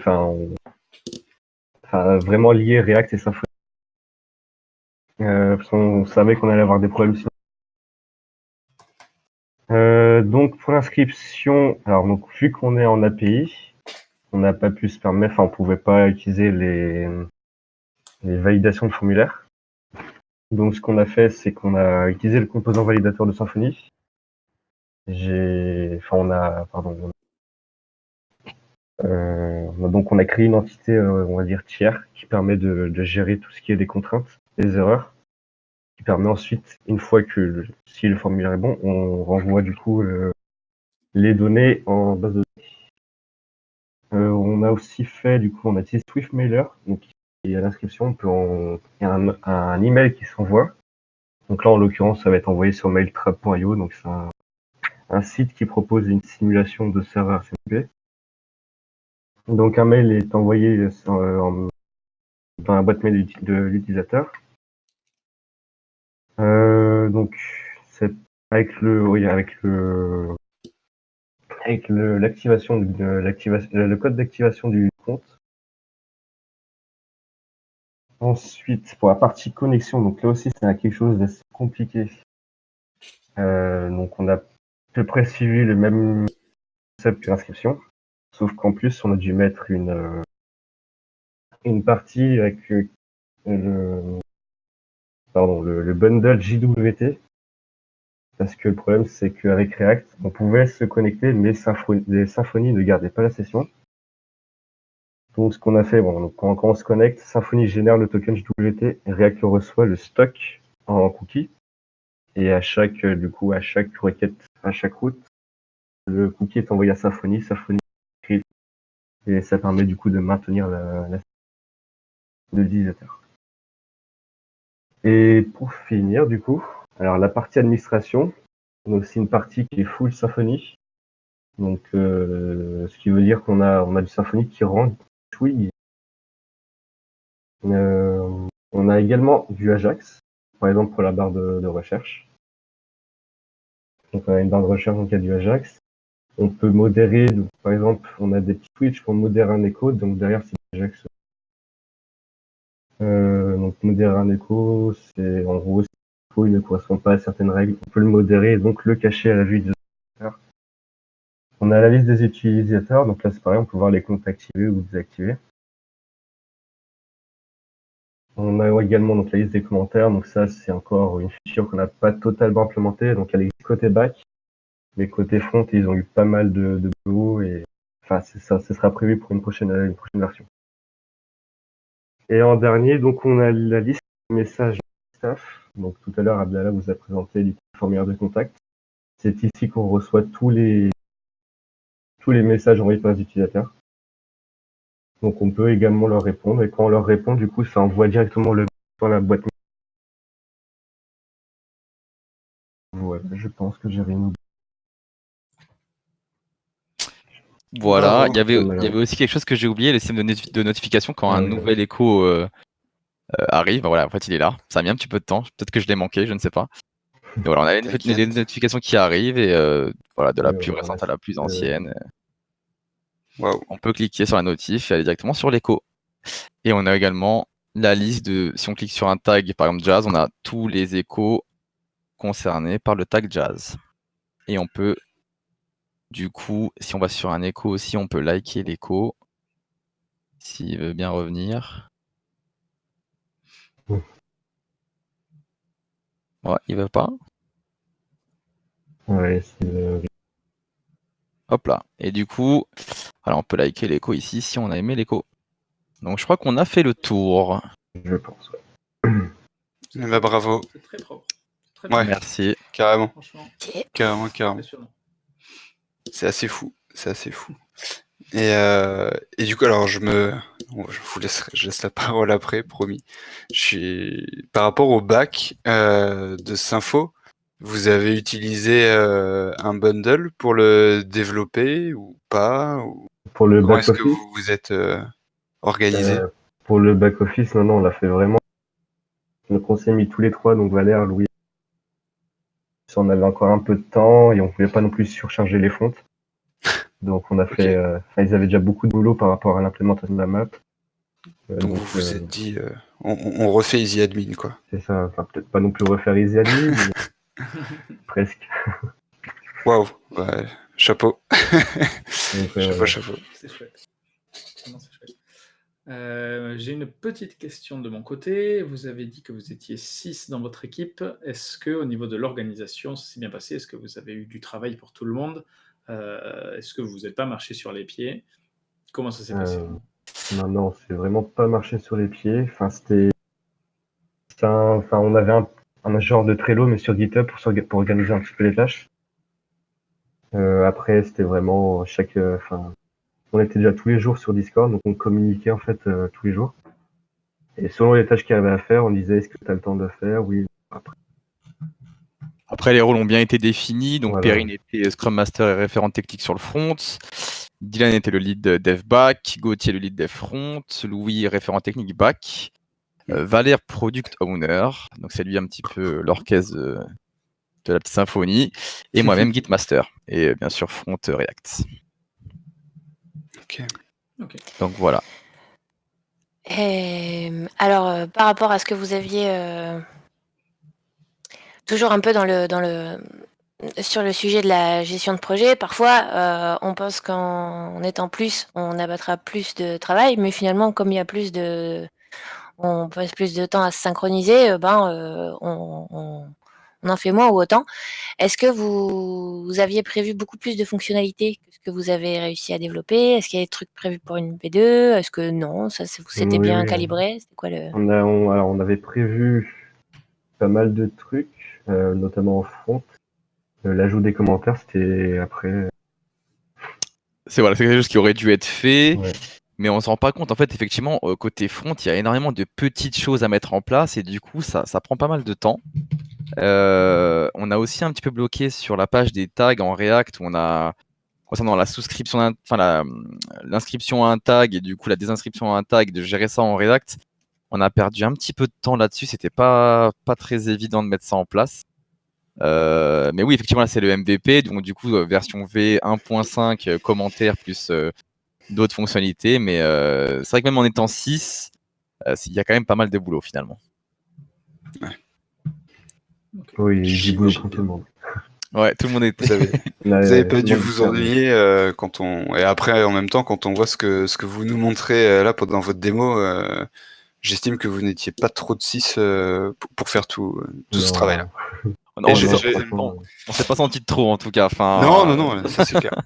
vraiment lié React et Symfony. Parce qu'on savait qu'on allait avoir des problèmes. Donc pour l'inscription, alors donc vu qu'on est en API, on n'a pas pu se permettre, enfin on pouvait pas utiliser les validations de formulaire. Donc ce qu'on a fait, c'est qu'on a utilisé le composant validateur de Symfony. Donc on a créé une entité, on va dire tiers, qui permet de gérer tout ce qui est des contraintes, des erreurs, qui permet ensuite, une fois que si le formulaire est bon, on renvoie du coup les données en base de données. On a aussi fait, du coup, on a utilisé SwiftMailer, donc et à l'inscription, il y a un email qui s'envoie. Donc là, en l'occurrence, ça va être envoyé sur mailtrap.io, donc c'est un site qui propose une simulation de serveur HTTP. Donc un mail est envoyé dans la boîte mail de l'utilisateur. Donc c'est avec l'activation le code d'activation du compte. Ensuite, pour la partie connexion, donc là aussi c'est quelque chose d'assez compliqué. Donc on a à peu près suivi le même concept que l'inscription, sauf qu'en plus on a dû mettre une partie avec le bundle JWT, parce que le problème c'est qu'avec React on pouvait se connecter, mais Symfony ne gardait pas la session. Donc ce qu'on a fait, quand on se connecte, Symfony génère le token JWT, et React le reçoit, le stock en cookie, et à chaque requête, à chaque route, le cookie est envoyé à Symfony écrit, et ça permet du coup de maintenir la de l'utilisateur. Et pour finir, du coup, alors la partie administration, on a aussi une partie qui est full Symfony, donc ce qui veut dire qu'on a du Symfony qui rend Twig. On a également du Ajax, par exemple pour la barre de recherche. Donc on a une barre de recherche, donc il y a du Ajax. On peut modérer, donc, par exemple, on a des petits switches pour modérer un écho, donc derrière c'est Ajax. Donc modérer un écho, c'est en gros si il ne correspond pas à certaines règles, on peut le modérer et donc le cacher à la vue des utilisateurs. On a la liste des utilisateurs, donc là c'est pareil, on peut voir les comptes activés ou désactivés. On a également donc la liste des commentaires, donc ça c'est encore une feature qu'on n'a pas totalement implémentée, donc elle existe côté back, mais côté front ils ont eu pas mal de boulot et enfin c'est ça, ce sera prévu pour une prochaine version. Et en dernier, donc on a la liste de messages staff. Donc tout à l'heure Abdallah vous a présenté le formulaire de contact. C'est ici qu'on reçoit tous les messages envoyés par les utilisateurs. Donc on peut également leur répondre, et quand on leur répond, du coup, ça envoie directement le dans la boîte mail. Voilà, je pense que j'ai rien oublié. Voilà, Bravo. il y avait aussi quelque chose que j'ai oublié, le système de notification quand un nouvel écho arrive. Voilà, en fait, il est là. Ça a mis un petit peu de temps. Peut-être que je l'ai manqué, je ne sais pas. Et voilà, on a des notifications qui arrivent et voilà, de la plus récente à la plus ancienne. Wow. On peut cliquer sur la notif et aller directement sur l'écho. Et on a également la liste de, si on clique sur un tag, par exemple Jazz, on a tous les échos concernés par le tag Jazz. Et on peut, du coup, si on va sur un écho aussi, on peut liker l'écho, s'il veut bien revenir. Ouais, il veut pas. Ouais, Hop là. Et du coup, voilà, on peut liker l'écho ici si on a aimé l'écho. Donc je crois qu'on a fait le tour. Je pense, ouais. Bah, bravo. C'est très propre. Très Ouais, merci. Carrément. Franchement. Carrément. C'est assez fou. Et du coup, alors je laisse la parole après, promis. Par rapport au bac de Sympho, vous avez utilisé un bundle pour le développer ou pas Pour le Comment est-ce que back-office, vous vous êtes organisé pour le back-office, non, on l'a fait vraiment. Donc on s'est mis tous les trois, donc Valère, Louis. On avait encore un peu de temps et on pouvait pas non plus surcharger les fontes. Donc on a fait, ils avaient déjà beaucoup de boulot par rapport à l'implémentation de la map. Donc vous vous êtes dit, on refait Easy Admin, quoi. C'est ça, enfin peut-être pas non plus refaire Easy Admin, mais presque. Waouh, ouais, chapeau. Donc, chapeau, ouais. chapeau. C'est chouette. Vraiment, c'est chouette. J'ai une petite question de mon côté. Vous avez dit que vous étiez 6 dans votre équipe. Est-ce qu'au niveau de l'organisation, ça s'est bien passé? Est-ce que vous avez eu du travail pour tout le monde? Est-ce que vous n'êtes pas marché sur les pieds? Comment ça s'est passé? Non, c'est vraiment pas marché sur les pieds. Enfin, on avait un genre de Trello, mais sur GitHub pour organiser un petit peu les tâches. Après, c'était vraiment on était déjà tous les jours sur Discord, donc on communiquait en fait tous les jours. Et selon les tâches qu'il y avait à faire, on disait est-ce que tu as le temps de le faire? Oui. Après, les rôles ont bien été définis. Donc, Voilà. Perrine était Scrum Master et référent technique sur le front. Dylan était le lead dev back. Gauthier le lead dev front. Louis, référent technique back. Valère, product owner. Donc, c'est lui un petit peu l'orchestre de la petite symphonie. Et moi-même, Git master. Et bien sûr, front React. Ok. Donc, voilà. Alors, par rapport à ce que vous aviez toujours un peu sur le sujet de la gestion de projet, parfois on pense qu'en étant plus, on abattra plus de travail, mais finalement, comme il y a on passe plus de temps à se synchroniser, on en fait moins ou autant. Est-ce que vous aviez prévu beaucoup plus de fonctionnalités que ce que vous avez réussi à développer? Est-ce qu'il y a des trucs prévus pour une P2? Est-ce que non, c'était bien calibré? C'était quoi le... Alors, on avait prévu pas mal de trucs, notamment en front. L'ajout des commentaires, c'était après. C'est quelque chose qui aurait dû être fait. Ouais. Mais on s'en rend pas compte. En fait, effectivement, côté front, il y a énormément de petites choses à mettre en place et du coup, ça prend pas mal de temps. On a aussi un petit peu bloqué sur la page des tags en React où on a, concernant la souscription, l'inscription à un tag et du coup la désinscription à un tag, de gérer ça en React. On a perdu un petit peu de temps là-dessus. C'était pas très évident de mettre ça en place. Mais oui, effectivement, là, c'est le MVP. Donc, du coup, version V 1.5, commentaires plus d'autres fonctionnalités. Mais c'est vrai que même en étant 6, il y a quand même pas mal de boulot finalement. Ouais. Oui, il y a eu du boulot pour tout le monde. Ouais, tout le monde était. Vous avez pas dû vous ennuyer et après, en même temps, quand on voit ce que vous nous montrez là pendant votre démo, j'estime que vous n'étiez pas trop de 6 pour faire tout ce travail-là. Non, on s'est pas senti de trop en tout cas. Non, ça c'est clair.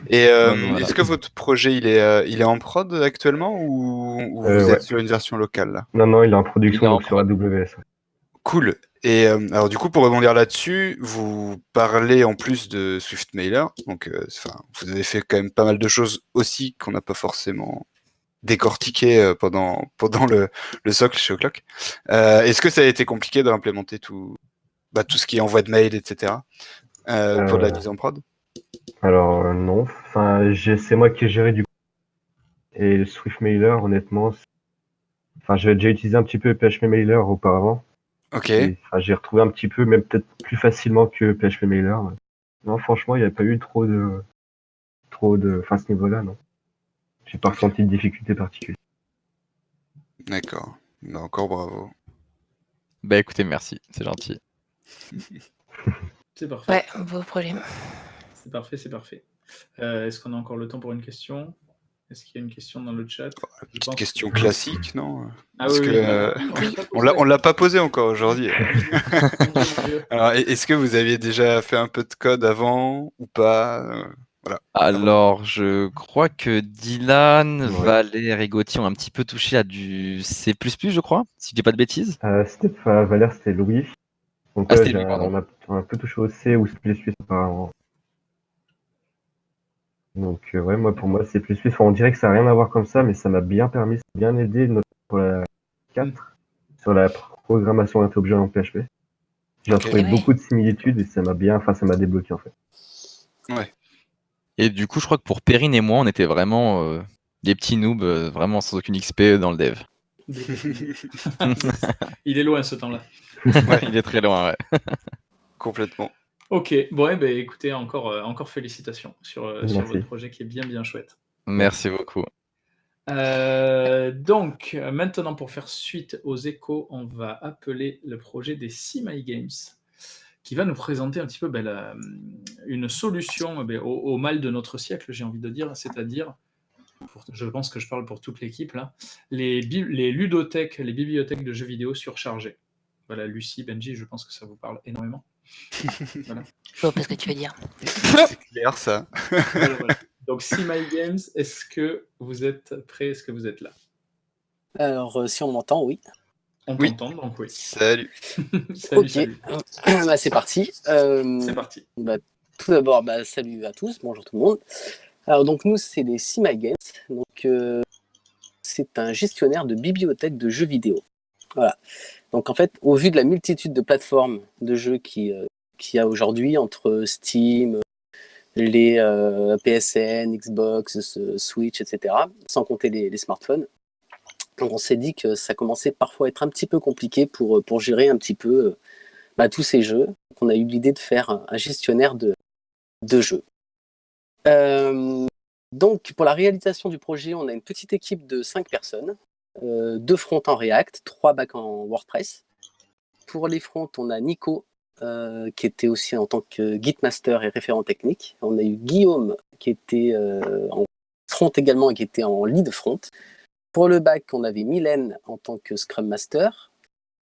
Et est-ce que votre projet il est en prod actuellement ou vous êtes sur une version locale là? Non, il est en production donc sur AWS. Cool. Et alors du coup, pour rebondir là-dessus, vous parlez en plus de SwiftMailer, donc vous avez fait quand même pas mal de choses aussi qu'on n'a pas forcément décortiqué pendant le socle chez O'Clock. Est-ce que ça a été compliqué de implémenter tout ce qui est envoi de mail, etc. pour de la mise en prod? Alors non, c'est moi qui ai géré du coup. Et le SwiftMailer, honnêtement, j'avais déjà utilisé un petit peu PHPMailer auparavant. Ok. J'ai retrouvé un petit peu, même peut-être plus facilement que PHPMailer. Non, franchement, il n'y a pas eu trop de, à ce niveau-là, non. J'ai pas ressenti de difficulté particulière. D'accord. Encore bravo. Bah écoutez, merci, c'est gentil. C'est parfait. Ouais, beau projet. C'est parfait. Est-ce qu'on a encore le temps pour une question? Est-ce qu'il y a une question dans le chat? Petite question classique, non? Parce que on l'a pas posé encore aujourd'hui. Alors, est-ce que vous aviez déjà fait un peu de code avant ou pas? Voilà. Alors, je crois que Dylan, Valère et Gauthier ont un petit peu touché à du C++, je crois, si je dis pas de bêtises. Valère, c'était Louis. Donc c'était Louis, pardon. on a un peu touché au C ou C++ apparemment. Donc pour moi C++, on dirait que ça n'a rien à voir comme ça, mais ça m'a bien permis, bien aidé notamment pour la 4, sur la programmation interobjet en PHP. J'ai retrouvé beaucoup de similitudes et ça m'a débloqué en fait. Ouais. Et du coup, je crois que pour Perrine et moi, on était vraiment des petits noobs, vraiment sans aucune XP dans le dev. Il est loin ce temps-là. Ouais, il est très loin, ouais. Complètement. Ok, bon, écoutez, encore félicitations sur votre projet qui est bien chouette. Merci beaucoup. Donc, maintenant, pour faire suite aux échos, on va appeler le projet des See My Games, qui va nous présenter un petit peu une solution au mal de notre siècle, j'ai envie de dire, c'est-à-dire, je pense que je parle pour toute l'équipe, là, les ludothèques, les bibliothèques de jeux vidéo surchargées. Voilà, Lucie, Benji, je pense que ça vous parle énormément. Voilà. Je vois pas ce que tu veux dire. C'est clair, ça. Voilà. Donc, See My Games, est-ce que vous êtes prêts? Est-ce que vous êtes là? Alors, si on m'entend, oui. On Oui. t'entend, donc oui. Salut. Ok, Salut. bah, c'est parti. C'est parti. Tout d'abord, salut à tous, bonjour tout le monde. Alors, donc, nous, c'est les See My Games. Donc, c'est un gestionnaire de bibliothèque de jeux vidéo. Voilà. Donc, en fait, au vu de la multitude de plateformes de jeux qu'il y a aujourd'hui, entre Steam, les PSN, Xbox, Switch, etc., sans compter les smartphones. Donc on s'est dit que ça commençait parfois à être un petit peu compliqué pour gérer un petit peu tous ces jeux. Donc on a eu l'idée de faire un gestionnaire de jeux. Donc pour la réalisation du projet, on a une petite équipe de 5 personnes, 2 fronts en React, 3 backs en WordPress. Pour les fronts, on a Nico, qui était aussi en tant que Gitmaster et référent technique. On a eu Guillaume, qui était en front également et qui était en lead front. Pour le back, on avait Mylène en tant que Scrum Master,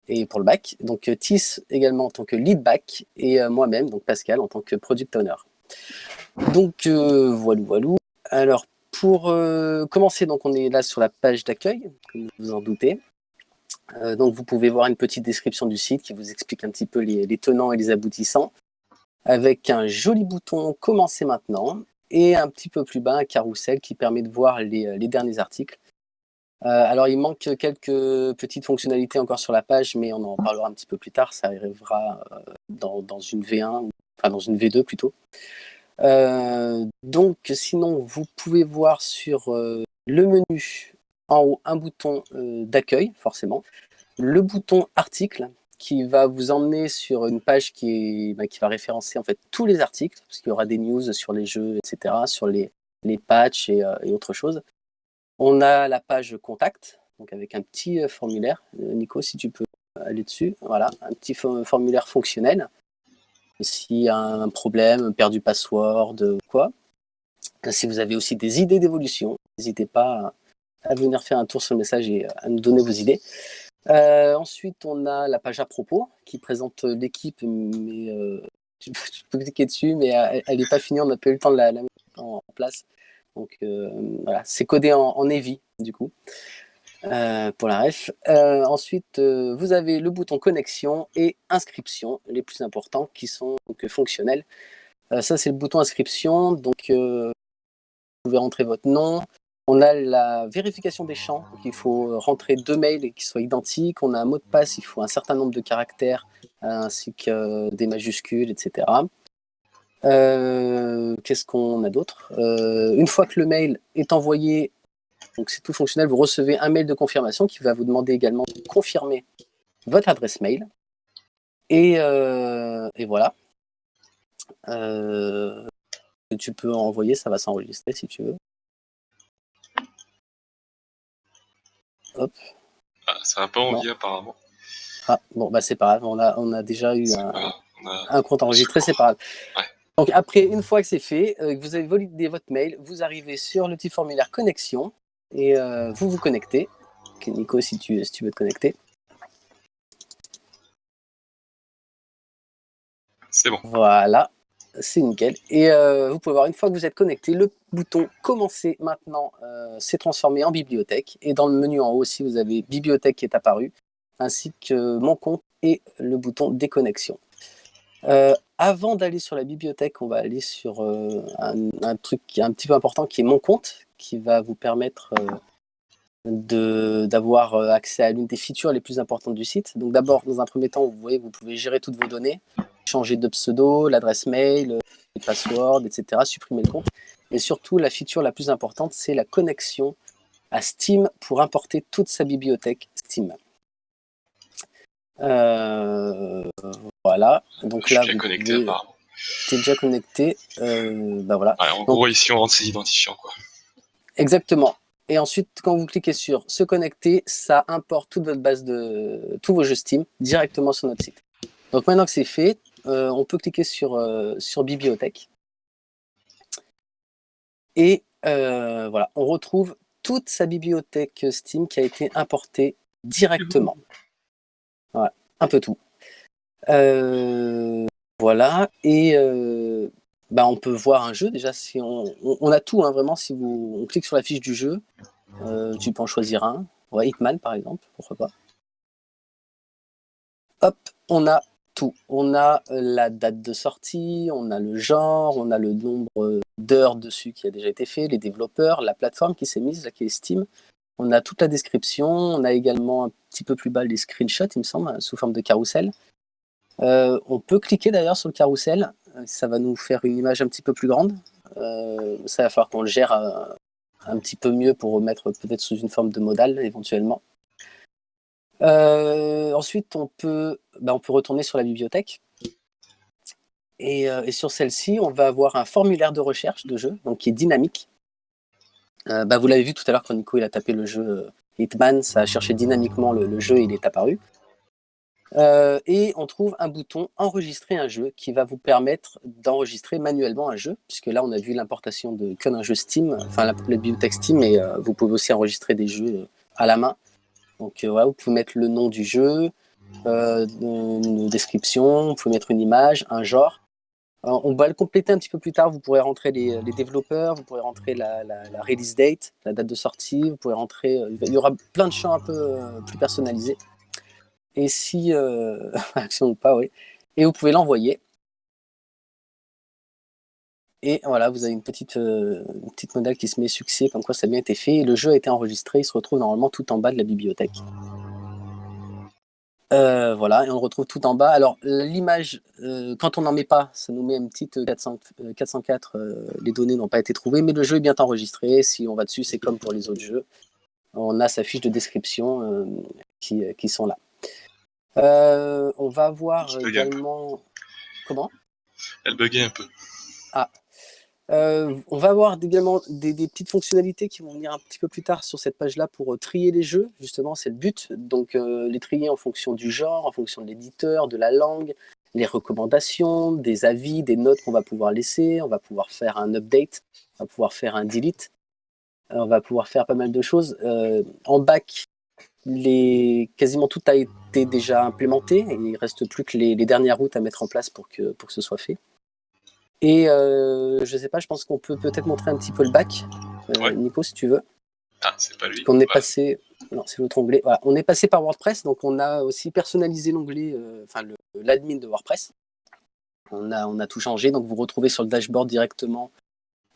et pour le back, donc Tis également en tant que lead back, et moi-même, donc Pascal, en tant que Product Owner. Donc voilà. Alors pour commencer, donc on est là sur la page d'accueil, comme vous vous en doutez. Donc vous pouvez voir une petite description du site qui vous explique un petit peu les tenants et les aboutissants, avec un joli bouton Commencer maintenant, et un petit peu plus bas un carrousel qui permet de voir les derniers articles. Alors il manque quelques petites fonctionnalités encore sur la page, mais on en parlera un petit peu plus tard, ça arrivera dans une V1, enfin dans une V2 plutôt. Donc sinon vous pouvez voir sur le menu en haut un bouton d'accueil, forcément, le bouton article qui va vous emmener sur une page qui va référencer en fait tous les articles, parce qu'il y aura des news sur les jeux, etc., sur les patchs et autre chose. On a la page contact, donc avec un petit formulaire. Nico, si tu peux aller dessus. Voilà, un petit formulaire fonctionnel. S'il y a un problème, perdu password, quoi. Si vous avez aussi des idées d'évolution, n'hésitez pas à venir faire un tour sur le message et à nous donner vos idées. Ensuite, on a la page à propos qui présente l'équipe, mais tu peux cliquer dessus, mais elle n'est pas finie, on n'a pas eu le temps de la mettre en place. Donc voilà, c'est codé en Heavy du coup, pour la ref. Ensuite, vous avez le bouton connexion et inscription, les plus importants qui sont donc fonctionnels. Ça, c'est le bouton inscription, donc vous pouvez rentrer votre nom. On a la vérification des champs, donc il faut rentrer 2 mails qui soient identiques. On a un mot de passe, il faut un certain nombre de caractères, ainsi que des majuscules, etc. Qu'est-ce qu'on a d'autre? Une fois que le mail est envoyé, donc c'est tout fonctionnel, vous recevez un mail de confirmation qui va vous demander également de confirmer votre adresse mail. Et voilà. Tu peux envoyer, ça va s'enregistrer si tu veux. Hop. Ah, ça n'a pas envie apparemment. Ah, bon, c'est pas grave, on a déjà eu un compte enregistré, c'est pas grave. Ouais. Donc après, une fois que c'est fait, que vous avez validé votre mail, vous arrivez sur le petit formulaire connexion et vous vous connectez. Ok, Nico, si tu veux te connecter. C'est bon. Voilà, c'est nickel. Et vous pouvez voir, une fois que vous êtes connecté, le bouton Commencer maintenant s'est transformé en bibliothèque. Et dans le menu en haut aussi, vous avez Bibliothèque qui est apparu, ainsi que Mon compte et le bouton Déconnexion. Avant d'aller sur la bibliothèque, on va aller sur un truc qui est un petit peu important, qui est Mon compte, qui va vous permettre d'avoir accès à l'une des features les plus importantes du site. Donc d'abord, dans un premier temps, vous voyez, vous pouvez gérer toutes vos données, changer de pseudo, l'adresse mail, les passwords, etc., supprimer le compte. Et surtout, la feature la plus importante, c'est la connexion à Steam pour importer toute sa bibliothèque Steam. Voilà. Donc je là, suis déjà connecté apparemment. Tu es déjà connecté. Voilà. Ouais, en gros, ici, on rentre ses identifiants, quoi. Exactement. Et ensuite, quand vous cliquez sur se connecter, ça importe toute votre base tous vos jeux Steam directement sur notre site. Donc maintenant que c'est fait, on peut cliquer sur bibliothèque. Et voilà, on retrouve toute sa bibliothèque Steam qui a été importée directement. Voilà, un peu tout. Voilà, et on peut voir un jeu déjà. Si on a tout, hein, vraiment. Si on clique sur la fiche du jeu, tu peux en choisir un. Ouais, Hitman par exemple, pourquoi pas. Hop, on a tout. On a la date de sortie, on a le genre, on a le nombre d'heures dessus qui a déjà été fait, les développeurs, la plateforme qui s'est mise, là, qui est Steam. On a toute la description, on a également un petit peu plus bas les screenshots, il me semble, sous forme de carrousel. On peut cliquer d'ailleurs sur le carrousel, ça va nous faire une image un petit peu plus grande. Ça va falloir qu'on le gère un petit peu mieux pour remettre peut-être sous une forme de modal éventuellement. Ensuite, on peut retourner sur la bibliothèque. Et sur celle-ci, on va avoir un formulaire de recherche de jeu, donc qui est dynamique. Vous l'avez vu tout à l'heure quand Nico il a tapé le jeu Hitman, ça a cherché dynamiquement le jeu et il est apparu. Et on trouve un bouton enregistrer un jeu qui va vous permettre d'enregistrer manuellement un jeu, puisque là on a vu l'importation d'un jeu Steam, enfin la bibliothèque Steam, et vous pouvez aussi enregistrer des jeux à la main. Donc voilà, vous pouvez mettre le nom du jeu, une description, vous pouvez mettre une image, un genre. Alors, on va le compléter un petit peu plus tard, vous pourrez rentrer les développeurs, vous pourrez rentrer la release date, la date de sortie, vous pourrez rentrer, il y aura plein de champs un peu plus personnalisés. Et si action ou pas, oui. Et vous pouvez l'envoyer. Et voilà, vous avez une petite modale qui se met succès, comme quoi ça a bien été fait. Et le jeu a été enregistré, il se retrouve normalement tout en bas de la bibliothèque. Voilà, et on le retrouve tout en bas. Alors l'image, quand on n'en met pas, ça nous met une petite 404, les données n'ont pas été trouvées, mais le jeu est bien enregistré. Si on va dessus, c'est comme pour les autres jeux. On a sa fiche de description qui sont là. On va avoir également... Comment ? Elle buguait un peu. Ah. On va avoir également des petites fonctionnalités qui vont venir un petit peu plus tard sur cette page-là pour trier les jeux. Justement, c'est le but. Donc, les trier en fonction du genre, en fonction de l'éditeur, de la langue, les recommandations, des avis, des notes qu'on va pouvoir laisser. On va pouvoir faire un update, on va pouvoir faire un delete. On va pouvoir faire pas mal de choses. En back, quasiment tout a été déjà implémenté. Et il ne reste plus que les dernières routes à mettre en place pour que ce soit fait. Et je sais pas, je pense qu'on peut peut-être montrer un petit peu le back, Ouais. Nico, si tu veux. Ah, c'est pas lui. On est passé, non, c'est l'autre onglet. Voilà, on est passé par WordPress, donc on a aussi personnalisé l'onglet, l'admin de WordPress. On a tout changé, donc vous retrouvez sur le dashboard directement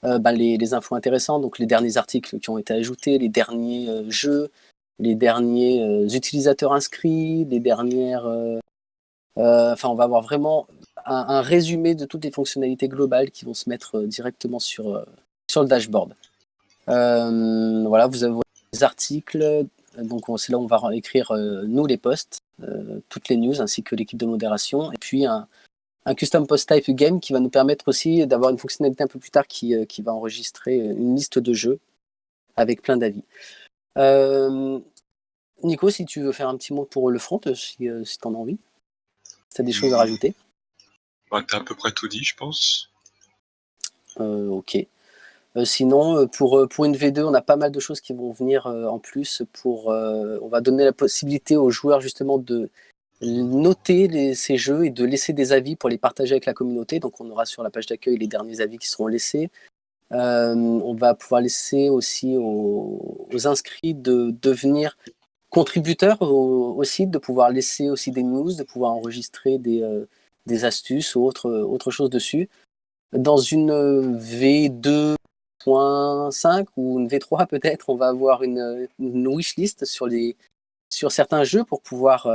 les infos intéressantes, donc les derniers articles qui ont été ajoutés, les derniers jeux, les derniers utilisateurs inscrits, les dernières. On va avoir vraiment un résumé de toutes les fonctionnalités globales qui vont se mettre directement sur le dashboard. Voilà, vous avez les articles, donc c'est là où on va écrire nous les posts, toutes les news ainsi que l'équipe de modération, et puis un custom post type game qui va nous permettre aussi d'avoir une fonctionnalité un peu plus tard qui va enregistrer une liste de jeux avec plein d'avis. Nico, si tu veux faire un petit mot pour le front, si tu en as envie. Tu as des choses à rajouter? Tu as à peu près tout dit, je pense. Ok. Sinon, pour une V2, on a pas mal de choses qui vont venir en plus. On va donner la possibilité aux joueurs justement de noter ces jeux et de laisser des avis pour les partager avec la communauté. Donc on aura sur la page d'accueil les derniers avis qui seront laissés. On va pouvoir laisser aussi aux inscrits de devenir contributeurs au site, de pouvoir laisser aussi des news, de pouvoir enregistrer des astuces ou autre chose dessus. Dans une V2.5 ou une V3 peut-être, on va avoir une wishlist sur certains jeux pour pouvoir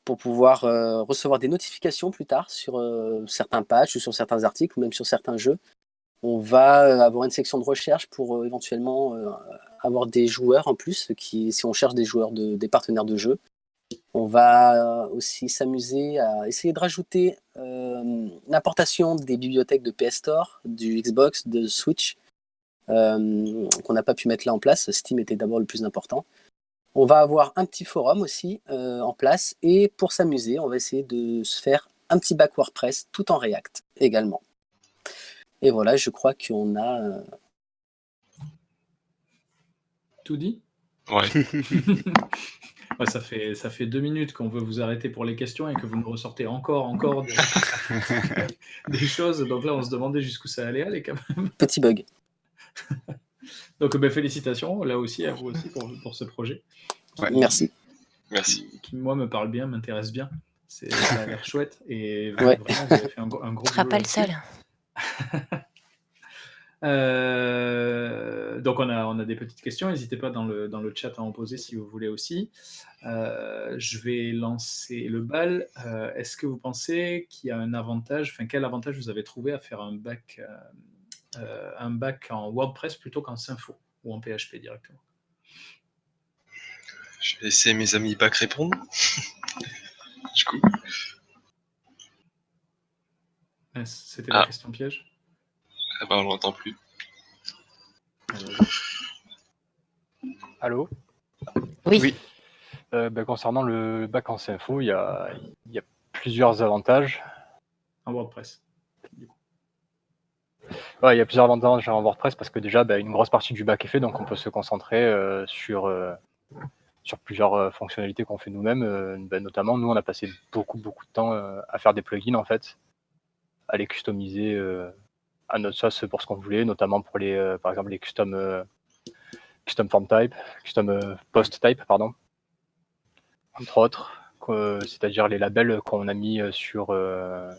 recevoir des notifications plus tard sur certains patchs ou sur certains articles ou même sur certains jeux. On va avoir une section de recherche pour éventuellement avoir des joueurs en plus, si on cherche des joueurs, des partenaires de jeu. On va aussi s'amuser à essayer de rajouter l'importation des bibliothèques de PS Store, du Xbox, de Switch, qu'on n'a pas pu mettre là en place. Steam était d'abord le plus important. On va avoir un petit forum aussi en place, et pour s'amuser, on va essayer de se faire un petit back WordPress tout en React également. Et voilà, je crois qu'on a... Tout dit? Ouais. Ouais, ça fait 2 minutes qu'on veut vous arrêter pour les questions et que vous nous ressortez encore des choses. Donc là, on se demandait jusqu'où ça allait aller quand même. Petit bug. Donc félicitations, là aussi, à vous aussi pour ce projet. Ouais. Merci. Merci. Qui, moi, me parle bien, m'intéresse bien. Ça a l'air chouette. Et Ouais. vraiment, vous avez fait un gros Tu seras boulot pas le là-dessus. seul. Donc on a des petites questions, n'hésitez pas dans le chat à en poser si vous voulez aussi. Je vais lancer le bal. Est-ce que vous pensez qu'il y a un avantage, quel avantage vous avez trouvé à faire un back en WordPress plutôt qu'en Symfo ou en PHP directement? Je vais laisser mes amis back répondre. Du coup. C'était la question piège? Ah bah on l'entend plus. Allô? Oui. Concernant le back en Symfo, il y a plusieurs avantages. En WordPress. Ouais, il y a plusieurs avantages en WordPress parce que déjà, une grosse partie du back est fait, donc on peut se concentrer sur plusieurs fonctionnalités qu'on fait nous-mêmes. Notamment, nous, on a passé beaucoup de temps à faire des plugins, en fait, à les customiser à notre sauce pour ce qu'on voulait, notamment pour par exemple, les custom form type, custom post type, pardon, entre autres, c'est-à-dire les labels qu'on a mis sur les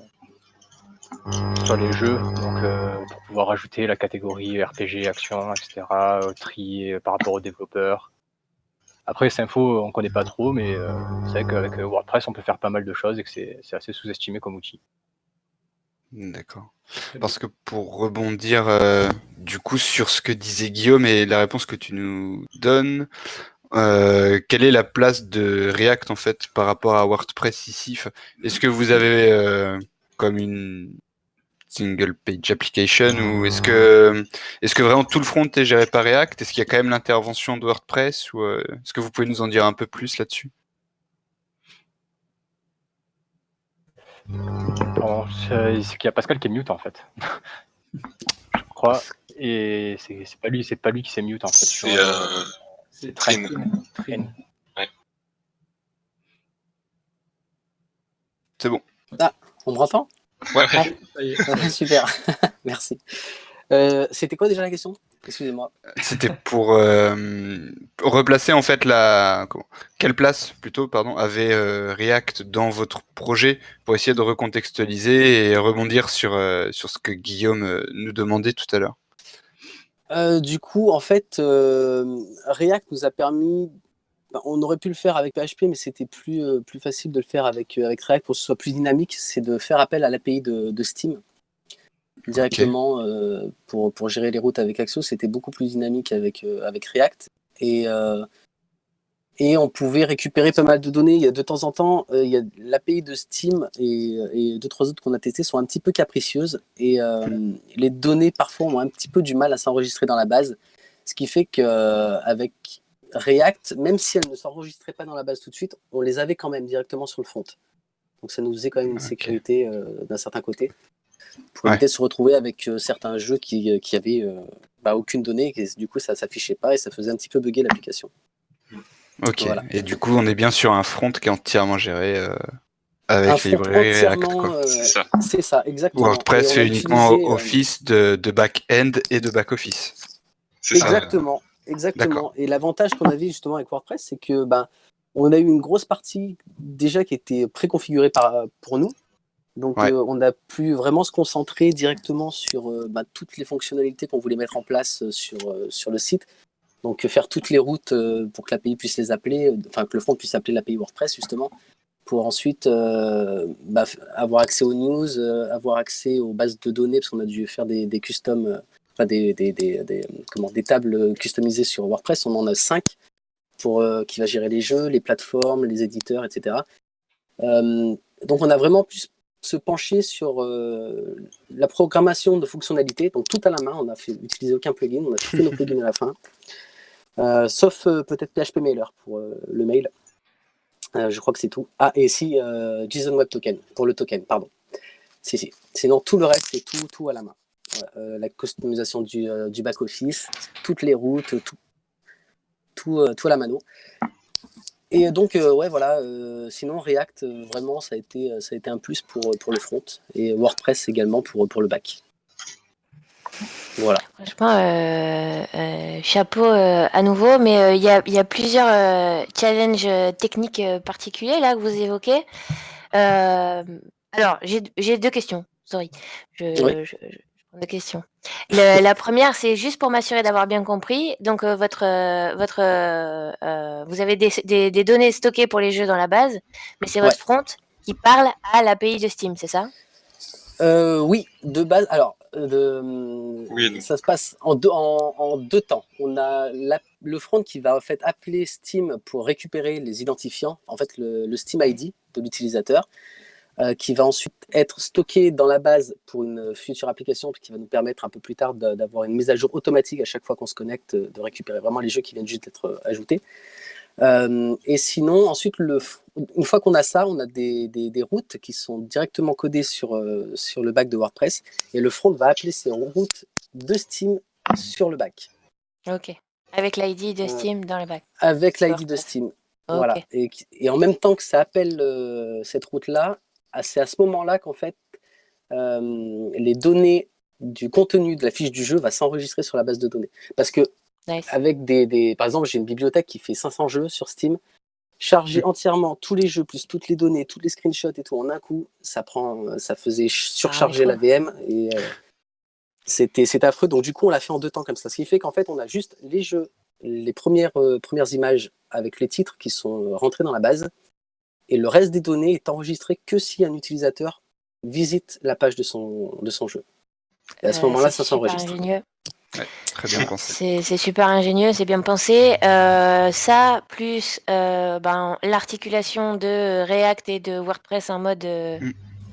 jeux, donc pour pouvoir ajouter la catégorie RPG, action, etc., trier par rapport aux développeurs. Après, Symfo, on connaît pas trop, mais c'est vrai qu'avec WordPress, on peut faire pas mal de choses et que c'est assez sous-estimé comme outil. D'accord. Parce que pour rebondir du coup sur ce que disait Guillaume et la réponse que tu nous donnes, quelle est la place de React en fait par rapport à WordPress ici? Est-ce que vous avez comme une single page application ou est-ce que vraiment tout le front est géré par React? Est-ce qu'il y a quand même l'intervention de WordPress ou est-ce que vous pouvez nous en dire un peu plus là-dessus? C'est qu'il y a Pascal qui est mute en fait. Je crois. Et c'est pas lui qui s'est mute en fait. C'est Trin. Ouais. C'est bon. Ah, on me entend? Ouais. Ça y est. Super, merci. C'était quoi déjà la question? Excusez-moi. C'était pour replacer en fait quelle place plutôt avait React dans votre projet pour essayer de recontextualiser et rebondir sur ce que Guillaume nous demandait tout à l'heure. Du coup, en fait, React nous a permis... on aurait pu le faire avec PHP, mais c'était plus facile de le faire avec React pour que ce soit plus dynamique. C'est de faire appel à l'API de Steam directement. Okay. Pour gérer les routes avec Axo. C'était beaucoup plus dynamique avec React. Et on pouvait récupérer pas mal de données. Il y a de temps en temps, il y a l'API de Steam et 2-3 autres qu'on a testés sont un petit peu capricieuses. Et les données, parfois, ont un petit peu du mal à s'enregistrer dans la base. Ce qui fait qu'avec React, même si elles ne s'enregistraient pas dans la base tout de suite, on les avait quand même directement sur le front. Donc ça nous faisait quand même une sécurité d'un certain côté. Pour éviter de se retrouver avec certains jeux qui avaient aucune donnée, et du coup ça s'affichait pas et ça faisait un petit peu bugger l'application. Ok, voilà. Et du coup on est bien sur un front qui est entièrement géré avec les librairies React, quoi. C'est ça, exactement. WordPress fait uniquement office de back-end et de back-office. Exactement. Exactement. Et l'avantage qu'on avait justement avec WordPress, c'est que on a eu une grosse partie déjà qui était préconfigurée pour nous. Donc on a pu vraiment se concentrer directement sur toutes les fonctionnalités qu'on voulait mettre en place sur le site. Donc faire toutes les routes pour que l'API puisse les appeler, enfin que le front puisse appeler l'API WordPress justement, pour ensuite avoir accès aux news, avoir accès aux bases de données, parce qu'on a dû faire des custom, des tables customisées sur WordPress. On en a 5 qui va gérer les jeux, les plateformes, les éditeurs, etc. Donc on a vraiment pu se pencher sur la programmation de fonctionnalités, donc tout à la main. On n'a utilisé aucun plugin, on a fait nos plugins à la fin, sauf peut-être PHPMailer pour le mail. Je crois que c'est tout. Ah, et si JSON Web Token, pour le token, pardon. Si. Sinon, tout le reste, c'est tout à la main. La customisation du back-office, toutes les routes, tout à la mano. Et donc, voilà. Sinon, React, vraiment, ça a été un plus pour le front. Et WordPress également pour le back. Voilà. Franchement, chapeau à nouveau, mais il y a plusieurs challenges techniques particuliers là que vous évoquez. Alors, j'ai 2 questions. Sorry, je prends 2 questions. La première, c'est juste pour m'assurer d'avoir bien compris. Donc, vous avez des données stockées pour les jeux dans la base, mais c'est votre front qui parle à l'API de Steam, c'est ça? Oui, de base. Alors, Oui, ça se passe en deux temps. On a le front qui va en fait appeler Steam pour récupérer les identifiants, en fait le Steam ID de l'utilisateur, qui va ensuite être stocké dans la base pour une future application qui va nous permettre un peu plus tard d'avoir une mise à jour automatique à chaque fois qu'on se connecte, de récupérer vraiment les jeux qui viennent juste d'être ajoutés. Et sinon, ensuite, une fois qu'on a ça, on a des routes qui sont directement codées sur le back de WordPress, et le front va appeler ces routes de Steam sur le back. Ok. Avec l'ID de Steam dans le back. Avec l'ID de Steam. Voilà. Et en même temps que ça appelle cette route-là, c'est à ce moment-là qu'en fait, les données du contenu de la fiche du jeu va s'enregistrer sur la base de données. Parce que avec par exemple, j'ai une bibliothèque qui fait 500 jeux sur Steam, charger entièrement tous les jeux, plus toutes les données, tous les screenshots et tout en un coup, ça faisait surcharger la VM, et c'était affreux. Donc du coup, on l'a fait en 2 temps comme ça. Ce qui fait qu'en fait, on a juste les jeux, les premières images avec les titres qui sont rentrés dans la base, et le reste des données est enregistré que si un utilisateur visite la page de son jeu. Et à ce moment-là, ça s'enregistre. Ouais, très bien pensé. C'est super ingénieux, c'est bien pensé. Ça, plus l'articulation de React et de WordPress en mode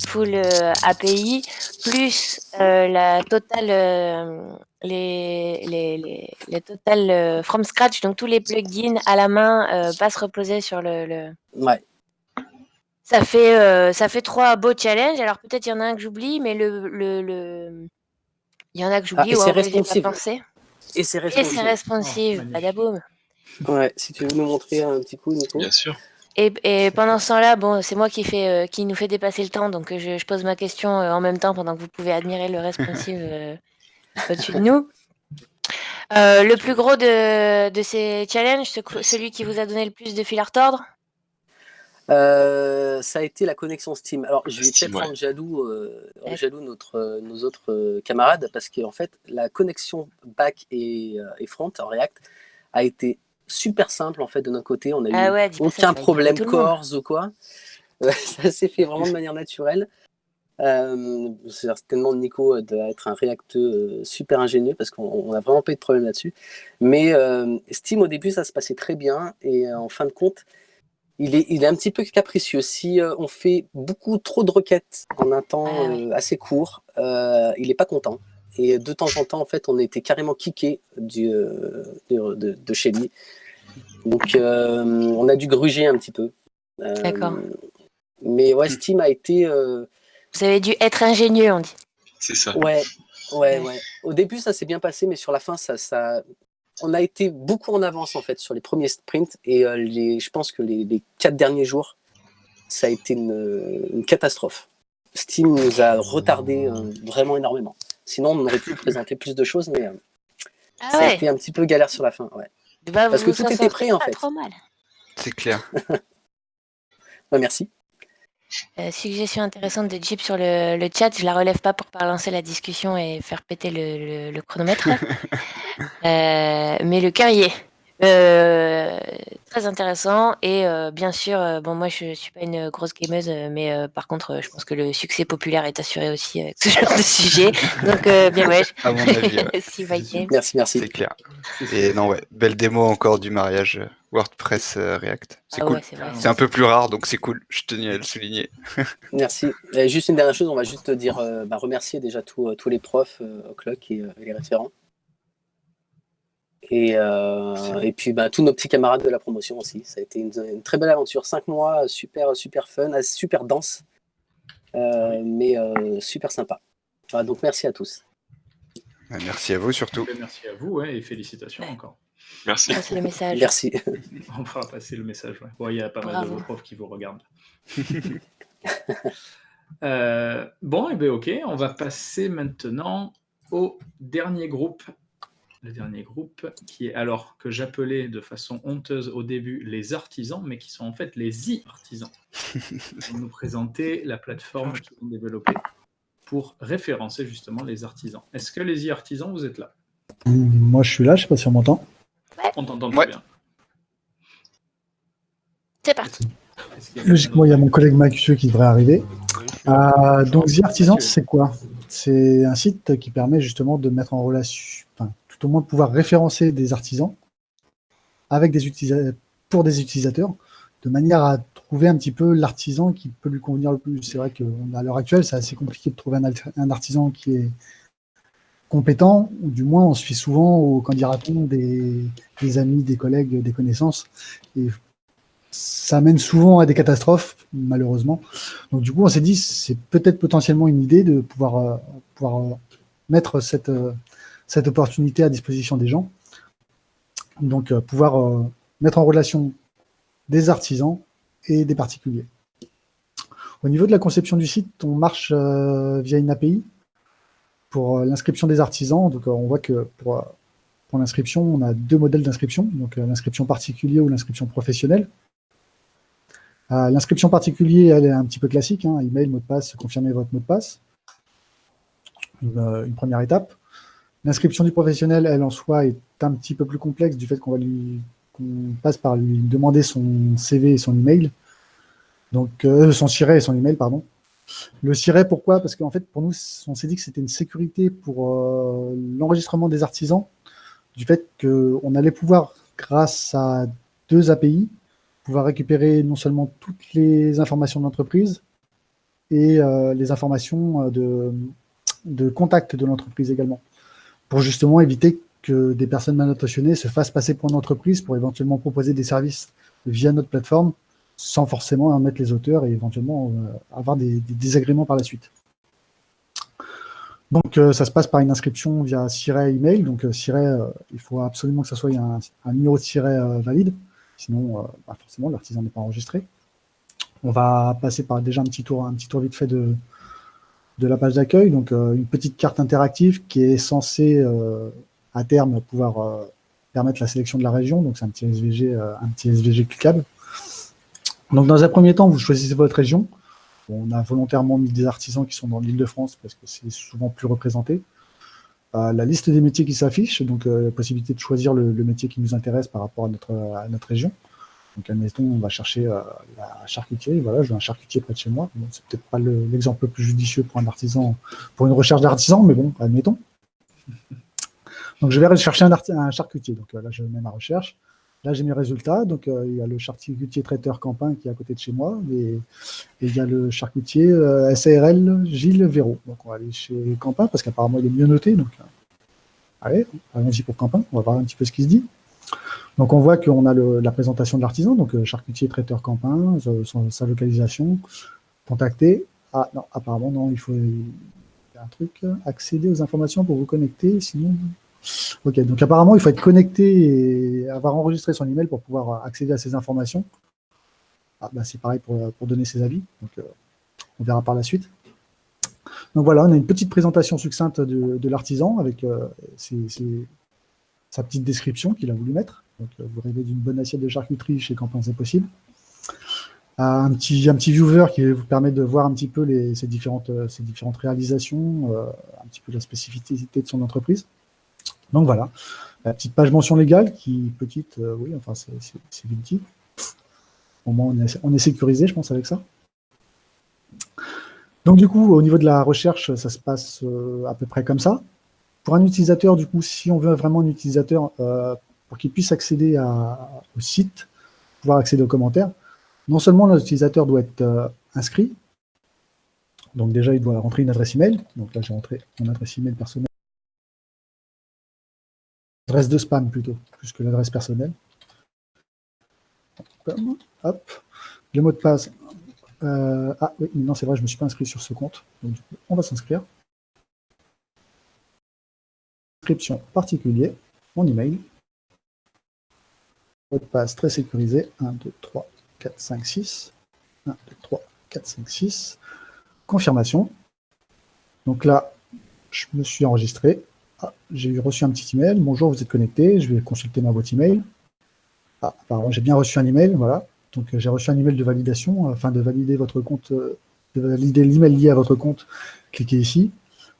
full API, plus la totale, les totales from scratch, donc tous les plugins à la main pas se reposer sur le... Ouais. Ça fait 3 beaux challenges. Alors peut-être il y en a un que j'oublie, mais il y en a que j'oublie, ou j'ai pas pensé. Et c'est responsive. Badaboum. Ouais, si tu veux nous montrer un petit coup, Nico. Bien sûr. Et pendant ce temps-là, bon, c'est moi qui nous fait dépasser le temps, donc je pose ma question en même temps pendant que vous pouvez admirer le responsive au-dessus de nous. Le plus gros de ces challenges, celui qui vous a donné le plus de fil à retordre? Ça a été la connexion Steam. Alors, je vais peut-être rendre jaloux nos autres camarades, parce qu'en fait, la connexion back et front en React a été super simple en fait de notre côté. On a eu aucun problème cores ou quoi. Ça s'est fait vraiment de manière naturelle. C'est certainement Nico d'être un Reacteux super ingénieux, parce qu'on n'a vraiment pas eu de problème là-dessus. Mais Steam, au début, ça se passait très bien, et en fin de compte, il est un petit peu capricieux. Si on fait beaucoup trop de requêtes en un temps assez court, il n'est pas content. Et de temps en temps, en fait, on était carrément kické de chez lui. Donc, on a dû gruger un petit peu. D'accord. Mais ouais, Steam a été... Vous avez dû être ingénieux, on dit. C'est ça. Ouais. Au début, ça s'est bien passé, mais sur la fin, on a été beaucoup en avance en fait sur les premiers sprints, et je pense que les 4 derniers jours, ça a été une catastrophe. Steam nous a retardé vraiment énormément. Sinon, on aurait pu présenter plus de choses, mais ça a été un petit peu galère sur la fin. Ouais. Parce que tout était prêt en fait. Trop mal. C'est clair. Merci. Suggestion intéressante de Jeep sur le chat, je la relève pas pour pas lancer la discussion et faire péter le chronomètre. Mais le cœur y est. Très intéressant et bien sûr, bon moi je suis pas une grosse gameuse, mais par contre, je pense que le succès populaire est assuré aussi avec ce genre de sujet. Donc bien ouais, À mon avis, ouais. si Viking. Merci. C'est clair. Et non, ouais, belle démo encore du mariage WordPress React. C'est Ah cool. ouais, c'est vrai. C'est un peu plus rare, donc c'est cool. Je tenais à le souligner. Merci. Et juste une dernière chose, on va juste dire, remercier déjà tous les profs au CLOC et les référents. Et puis tous nos petits camarades de la promotion aussi. Ça a été une très belle aventure. 5 mois, super fun, super dense, mais super sympa. Voilà, donc merci à tous. Merci à vous surtout. Merci à vous et félicitations encore. Merci. Passer le message. Merci. On va passer le message. Ouais. Bon, il y a pas mal de vos profs qui vous regardent. Bon, et bien ok, on va passer maintenant au dernier groupe. Le dernier groupe qui est alors que j'appelais de façon honteuse au début les artisans, mais qui sont en fait les e-artisans. Ils vont nous présenter la plateforme qu'ils ont développée pour référencer justement les artisans. Est-ce que les e-artisans, vous êtes là? Moi je suis là, je sais pas si on m'entend. On t'entend très bien. C'est parti. Logiquement, il y a mon collègue Mathieu qui devrait arriver. Donc, The Artisan, c'est quoi? C'est un site qui permet justement de mettre en relation, enfin, tout au moins de pouvoir référencer des artisans avec pour des utilisateurs, de manière à trouver un petit peu l'artisan qui peut lui convenir le plus. C'est vrai qu'à l'heure actuelle, c'est assez compliqué de trouver un artisan qui est compétent, ou du moins on se fie souvent aux candidatons des amis, des collègues, des connaissances. Et ça mène souvent à des catastrophes, malheureusement. Donc du coup, on s'est dit, c'est peut-être potentiellement une idée de pouvoir mettre cette opportunité à disposition des gens. Donc pouvoir mettre en relation des artisans et des particuliers. Au niveau de la conception du site, on marche via une API pour l'inscription des artisans. Donc on voit que pour l'inscription, on a 2 modèles d'inscription, donc l'inscription particulier ou l'inscription professionnelle. L'inscription particulier, elle est un petit peu classique, hein, email, mot de passe, confirmez votre mot de passe. Une première étape. L'inscription du professionnel, elle en soi, est un petit peu plus complexe du fait qu'on passe par lui demander son CV et son email. Donc, son siret et son email, pardon. Le siret, pourquoi? Parce qu'en fait, pour nous, on s'est dit que c'était une sécurité pour l'enregistrement des artisans, du fait qu'on allait pouvoir, grâce à 2 API, pouvoir récupérer non seulement toutes les informations de l'entreprise et les informations de contact de l'entreprise également, pour justement éviter que des personnes mal intentionnées se fassent passer pour une entreprise pour éventuellement proposer des services via notre plateforme sans forcément en mettre les auteurs et éventuellement avoir des désagréments par la suite. Donc ça se passe par une inscription via siret email. Donc siret, il faut absolument que ça soit un numéro de siret valide. Sinon, forcément, l'artisan n'est pas enregistré. On va passer par déjà un petit tour vite fait de la page d'accueil. Donc, une petite carte interactive qui est censée, à terme, pouvoir permettre la sélection de la région. Donc, c'est un petit SVG cliquable. Donc, dans un premier temps, vous choisissez votre région. On a volontairement mis des artisans qui sont dans l'Île-de-France parce que c'est souvent plus représenté. La liste des métiers qui s'affiche, donc la possibilité de choisir le métier qui nous intéresse par rapport à notre région. Donc, admettons, on va chercher la charcutier. Voilà, je veux un charcutier près de chez moi. Bon, c'est peut-être pas l'exemple le plus judicieux pour un artisan, pour une recherche d'artisan, mais bon, admettons. Donc, je vais chercher un charcutier. Donc là, je mets ma recherche. Là, j'ai mes résultats. Donc, il y a le charcutier traiteur Campin qui est à côté de chez moi. Et il y a le charcutier SARL Gilles Véraud. Donc, on va aller chez Campin parce qu'apparemment, il est mieux noté. Donc, allez, allons-y pour Campin. On va voir un petit peu ce qu'il se dit. Donc, on voit qu'on a la présentation de l'artisan. Donc, charcutier traiteur Campin, sa localisation, contacter. Ah, non, apparemment, non, il y a un truc. Accéder aux informations pour vous connecter. Sinon. Ok, donc apparemment, il faut être connecté et avoir enregistré son email pour pouvoir accéder à ces informations. Ah, bah, c'est pareil pour donner ses avis. Donc, on verra par la suite. Donc voilà, on a une petite présentation succincte de l'artisan avec sa petite description qu'il a voulu mettre. Donc, vous rêvez d'une bonne assiette de charcuterie chez Campin, c'est possible. Un petit viewer qui vous permet de voir un petit peu ces différentes réalisations, un petit peu la spécificité de son entreprise. Donc voilà, La petite page mention légale, qui petite, oui, enfin c'est vite dit. Au moins on est sécurisé, je pense, avec ça. Donc du coup, au niveau de la recherche, ça se passe à peu près comme ça. Pour un utilisateur, du coup, si on veut vraiment un utilisateur pour qu'il puisse accéder au site, pouvoir accéder aux commentaires, non seulement l'utilisateur doit être inscrit, donc déjà il doit rentrer une adresse email. Donc là j'ai rentré mon adresse email personnelle, adresse de spam plutôt, plus que l'adresse personnelle. Hop, le mot de passe. Ah oui, non c'est vrai, je ne me suis pas inscrit sur ce compte. Donc du coup, on va s'inscrire. Inscription particulier, mon email. Mot de passe très sécurisé. 1, 2, 3, 4, 5, 6. 1, 2, 3, 4, 5, 6. Confirmation. Donc là, je me suis enregistré. Ah, j'ai reçu un petit email. Bonjour, vous êtes connecté. Je vais consulter ma boîte email. Ah, apparemment, j'ai bien reçu un email. Voilà. Donc j'ai reçu un email de validation afin de valider votre compte, de valider l'email lié à votre compte. Cliquez ici.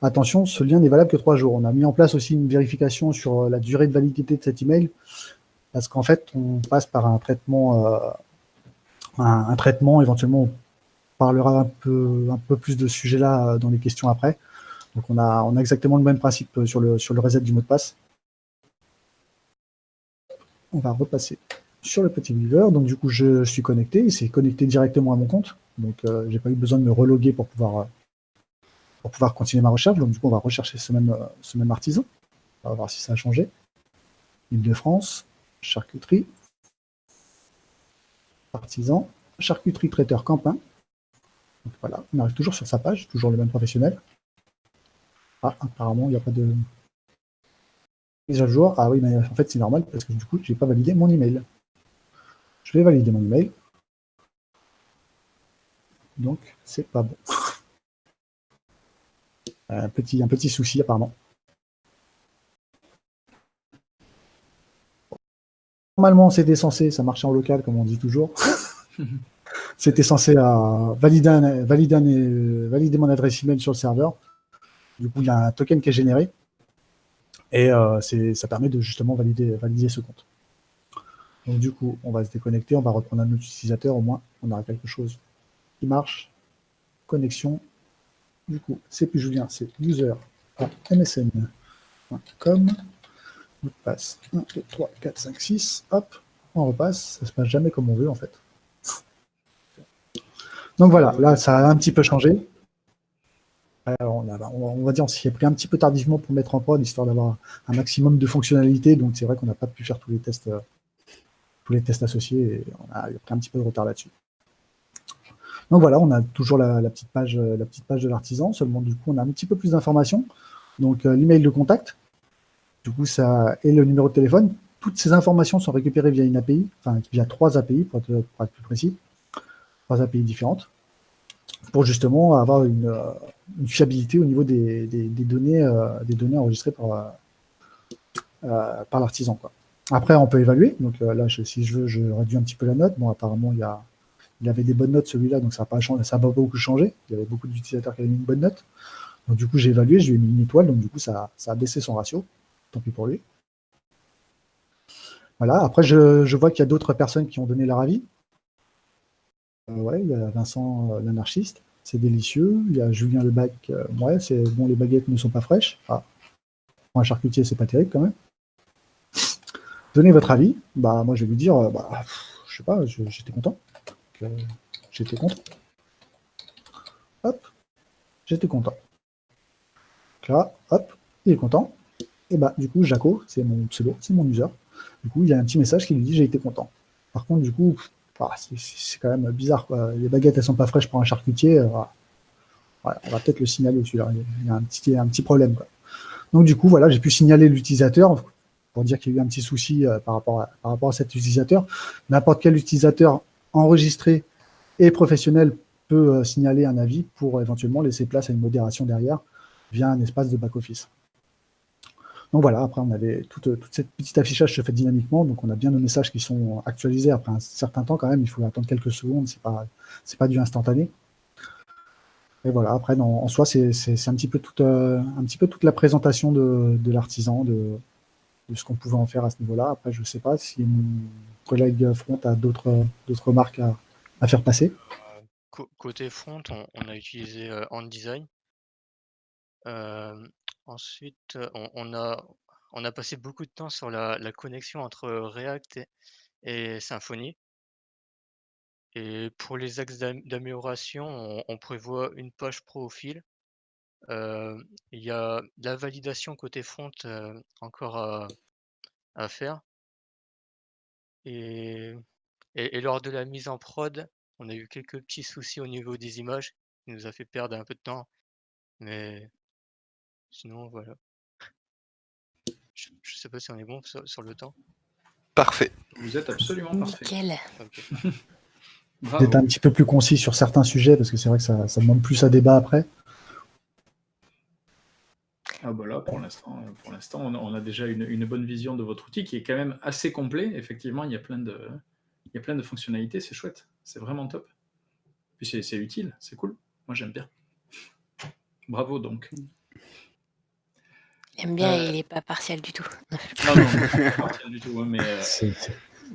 Attention, ce lien n'est valable que 3 jours. On a mis en place aussi une vérification sur la durée de validité de cet email, parce qu'en fait, on passe par un traitement, éventuellement, on parlera un peu plus de ce sujet-là dans les questions après. Donc on a exactement le même principe sur le reset du mot de passe. On va repasser sur le petit viewer. Donc du coup, je suis connecté. Il s'est connecté directement à mon compte. Donc j'ai pas eu besoin de me reloguer pour pouvoir continuer ma recherche. Donc du coup, on va rechercher ce même artisan. On va voir si ça a changé. Île-de-France, charcuterie, artisan, charcuterie traiteur Campin. Donc voilà, on arrive toujours sur sa page, toujours le même professionnel. Ah, apparemment, il n'y a pas de mise à jour. Ah oui, mais en fait, c'est normal parce que du coup, je n'ai pas validé mon email. Je vais valider mon email. Donc, c'est pas bon. Un petit souci, apparemment. Normalement, c'était censé, ça marchait en local, comme on dit toujours. C'était censé valider mon adresse email sur le serveur. Du coup, il y a un token qui est généré. Et ça permet de justement valider ce compte. Donc du coup, on va se déconnecter, on va reprendre un autre utilisateur, au moins on aura quelque chose qui marche. Connexion. Du coup, c'est plus Julien, c'est user@msn.com. Mot de passe 1, 2, 3, 4, 5, 6. Hop, on repasse. Ça se passe jamais comme on veut en fait. Donc voilà, là ça a un petit peu changé. On va dire on s'y est pris un petit peu tardivement pour mettre en prod, histoire d'avoir un maximum de fonctionnalités. Donc c'est vrai qu'on n'a pas pu faire tous les tests associés, et on a pris un petit peu de retard là-dessus. Donc voilà, on a toujours la petite page de l'artisan, seulement du coup on a un petit peu plus d'informations. Donc l'email de contact, du coup ça et le numéro de téléphone. Toutes ces informations sont récupérées via une API, enfin via 3 API pour être plus précis, 3 API différentes, pour justement avoir une fiabilité au niveau des données enregistrées par l'artisan, quoi. Après, on peut évaluer. Donc là, si je veux, je réduis un petit peu la note. Bon, apparemment, il avait des bonnes notes, celui-là, donc ça n'a pas beaucoup changé. Il y avait beaucoup d'utilisateurs qui avaient mis une bonne note. Donc du coup, j'ai évalué, je lui ai mis une étoile, donc du coup, ça a baissé son ratio. Tant pis pour lui. Voilà, après, je vois qu'il y a d'autres personnes qui ont donné leur avis. Ouais, il y a Vincent l'anarchiste, c'est délicieux. Il y a Julien Lebac, ouais, c'est bon, les baguettes ne sont pas fraîches. Ah, pour un charcutier, c'est pas terrible quand même. Donnez votre avis. Bah, moi, je vais lui dire, je sais pas, j'étais content. J'étais content. Hop, j'étais content. Donc là, hop, il est content. Et bah, du coup, Jaco, c'est mon pseudo, c'est mon user. Du coup, il y a un petit message qui lui dit j'ai été content. Par contre, du coup, c'est quand même bizarre, quoi. Les baguettes, elles sont pas fraîches pour un charcutier. Voilà, on va peut-être le signaler celui-là. Il y a un petit problème, quoi. Donc, du coup, voilà, j'ai pu signaler l'utilisateur pour dire qu'il y a eu un petit souci par rapport à cet utilisateur. N'importe quel utilisateur enregistré et professionnel peut signaler un avis pour éventuellement laisser place à une modération derrière via un espace de back-office. Donc voilà, après on avait toute cette petite affichage se fait dynamiquement, donc on a bien nos messages qui sont actualisés après un certain temps quand même, il faut attendre quelques secondes, c'est pas du instantané. Et voilà, après en soi c'est un petit peu toute la présentation de l'artisan, ce qu'on pouvait en faire à ce niveau-là. Après, je ne sais pas si mon collègue front a d'autres remarques à faire passer. Côté front, on a utilisé OnDesign. Ensuite, on a passé beaucoup de temps sur la connexion entre React et Symfony. Et pour les axes d'amélioration, on prévoit une page profil. Il y a de la validation côté front encore à faire. Et lors de la mise en prod, on a eu quelques petits soucis au niveau des images qui nous a fait perdre un peu de temps. Mais sinon, voilà. Je sais pas si on est bon sur le temps. Parfait. Vous êtes absolument parfait. Nickel. Ok. Bravo. D'être un petit peu plus concis sur certains sujets, parce que c'est vrai que ça demande plus à débat après. Ah bah là, pour l'instant, on a déjà une bonne vision de votre outil qui est quand même assez complet. Effectivement, il y a plein de fonctionnalités, c'est chouette, c'est vraiment top. Puis c'est utile, c'est cool. Moi, j'aime bien. Bravo donc. Il aime bien et il n'est pas partial du tout. Non, pas partiel du tout, hein, mais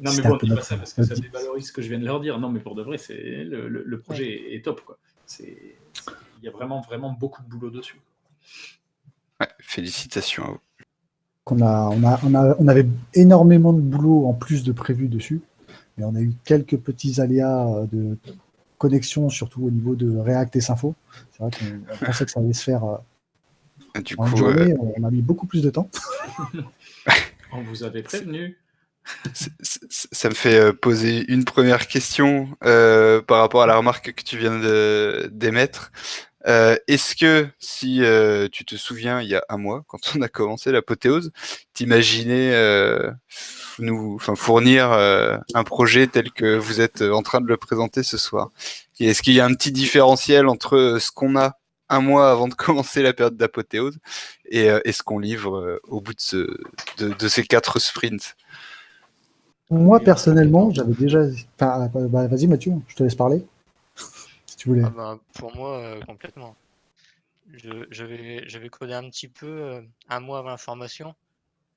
non, mais bon, dis pas ça parce que ça dévalorise ce que je viens de leur dire. Non, mais pour de vrai, le projet est top, quoi. Il y a vraiment beaucoup de boulot dessus. Ouais, félicitations à vous. On avait énormément de boulot en plus de prévu dessus, mais on a eu quelques petits aléas de connexion, surtout au niveau de React et Symfo. C'est vrai qu'on pensait que ça allait se faire en une journée, on a mis beaucoup plus de temps. On vous avait prévenu. Ça me fait poser une première question par rapport à la remarque que tu viens d'émettre. Est-ce que, si tu te souviens, il y a un mois, quand on a commencé l'apothéose, t'imaginais fournir un projet tel que vous êtes en train de le présenter ce soir? Et est-ce qu'il y a un petit différentiel entre ce qu'on a un mois avant de commencer la période d'apothéose et ce qu'on livre au bout de ces 4 sprints? Moi, personnellement, j'avais déjà... vas-y Mathieu, je te laisse parler. Si tu voulais. Ah bah, pour moi, complètement. J'avais codé un petit peu un mois avant la formation,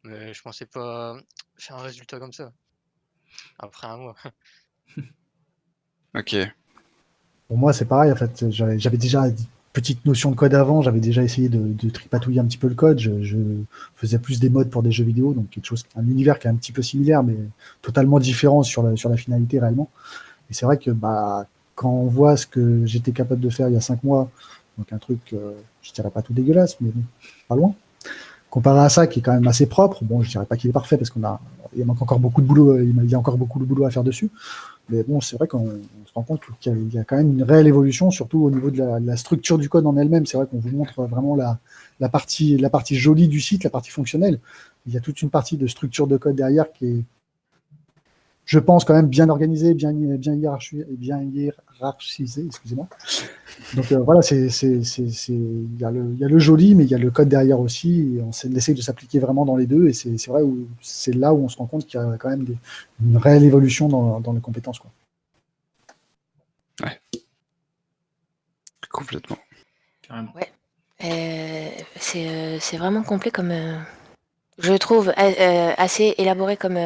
mais je pensais pas faire un résultat comme ça. Après un mois. Ok. Pour moi, c'est pareil. En fait, j'avais déjà une petite notion de code avant. J'avais déjà essayé de tripatouiller un petit peu le code. Je faisais plus des modes pour des jeux vidéo, donc un univers qui est un petit peu similaire, mais totalement différent sur la finalité réellement. Et c'est vrai que quand on voit ce que j'étais capable de faire il y a 5 mois, donc un truc, je dirais pas tout dégueulasse, mais bon, pas loin. Comparé à ça, qui est quand même assez propre, bon, je dirais pas qu'il est parfait parce il manque encore beaucoup de boulot, il y a encore beaucoup de boulot à faire dessus. Mais bon, c'est vrai qu'on se rend compte qu'il y a quand même une réelle évolution, surtout au niveau de la structure du code en elle-même. C'est vrai qu'on vous montre vraiment la partie jolie du site, la partie fonctionnelle. Il y a toute une partie de structure de code derrière qui est, je pense, quand même bien organisée, bien hiérarchisée, excusez-moi. Donc voilà, il y a le joli, mais il y a le code derrière aussi. Et on essaie de s'appliquer vraiment dans les deux. Et c'est vrai, c'est là où on se rend compte qu'il y a quand même une réelle évolution dans les compétences, quoi. Ouais. Complètement. Carrément. Ouais. C'est vraiment complet comme... je trouve assez élaboré comme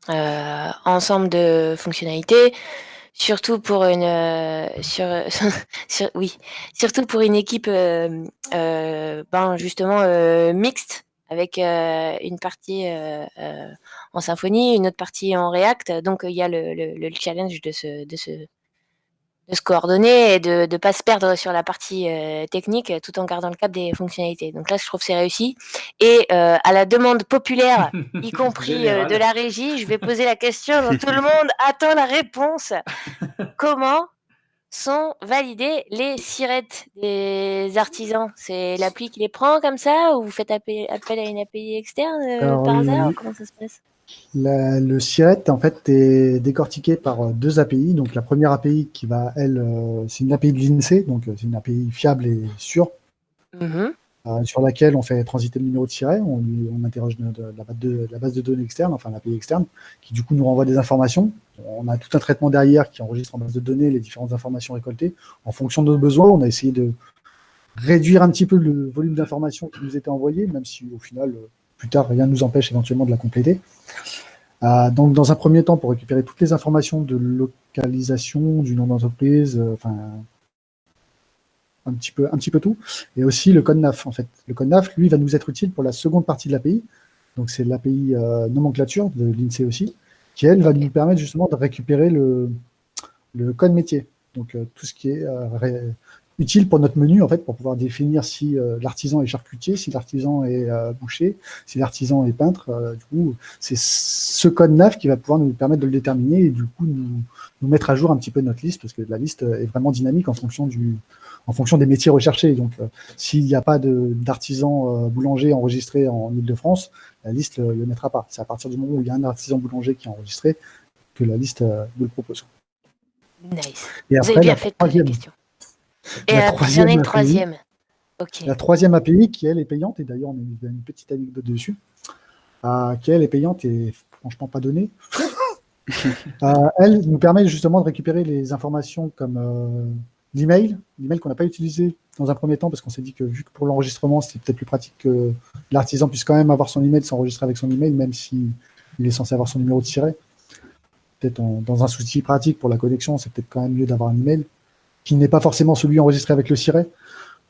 ensemble de fonctionnalités. Surtout pour surtout pour une équipe justement mixte avec une partie en Symfony, une autre partie en React. Donc il y a le challenge de se coordonner et de ne pas se perdre sur la partie technique tout en gardant le cap des fonctionnalités. Donc là, je trouve que c'est réussi. Et à la demande populaire, y compris de la régie, je vais poser la question dont tout le monde attend la réponse. Comment sont validés les sirettes des artisans? C'est l'appli qui les prend comme ça ou vous faites appel à une API externe par hasard? Comment ça se passe? Le SIRET, en fait, est décortiqué par 2 API. Donc, la première API qui va, c'est une API de l'INSEE, donc c'est une API fiable et sûre, sur laquelle on fait transiter le numéro de siret. On interroge la base de données externe, enfin l'API externe, qui du coup nous renvoie des informations. On a tout un traitement derrière qui enregistre en base de données les différentes informations récoltées. En fonction de nos besoins, on a essayé de réduire un petit peu le volume d'informations qui nous était envoyé, même si au final, plus tard, rien ne nous empêche éventuellement de la compléter. Donc, dans un premier temps, pour récupérer toutes les informations de localisation, du nom d'entreprise, un petit peu tout, et aussi le code NAF, en fait. Le code NAF, lui, va nous être utile pour la seconde partie de l'API, donc c'est l'API nomenclature de l'INSEE aussi, qui, elle, va nous permettre justement de récupérer le code métier, donc tout ce qui est utile pour notre menu, en fait, pour pouvoir définir si l'artisan est charcutier, si l'artisan est boucher, si l'artisan est peintre. Du coup, c'est ce code NAF qui va pouvoir nous permettre de le déterminer et du coup nous mettre à jour un petit peu notre liste, parce que la liste est vraiment dynamique en fonction des métiers recherchés. Donc, s'il n'y a pas d'artisan boulanger enregistré en Ile-de-France, la liste ne le mettra pas. C'est à partir du moment où il y a un artisan boulanger qui est enregistré que la liste nous le propose. Nice. Et Vous après, avez bien fait de poser la question. Et j'en ai une troisième. Ok. La troisième API qui, elle, est payante, et d'ailleurs, on a une petite anecdote dessus, qui, elle, est payante et franchement pas donnée. Elle nous permet justement de récupérer les informations comme l'email qu'on n'a pas utilisé dans un premier temps, parce qu'on s'est dit que vu que pour l'enregistrement, c'est peut-être plus pratique que l'artisan puisse quand même avoir son email, s'enregistrer avec son email, même s'il est censé avoir son numéro de siret. Peut-être dans un souci pratique pour la connexion, c'est peut-être quand même mieux d'avoir un email qui n'est pas forcément celui enregistré avec le siret.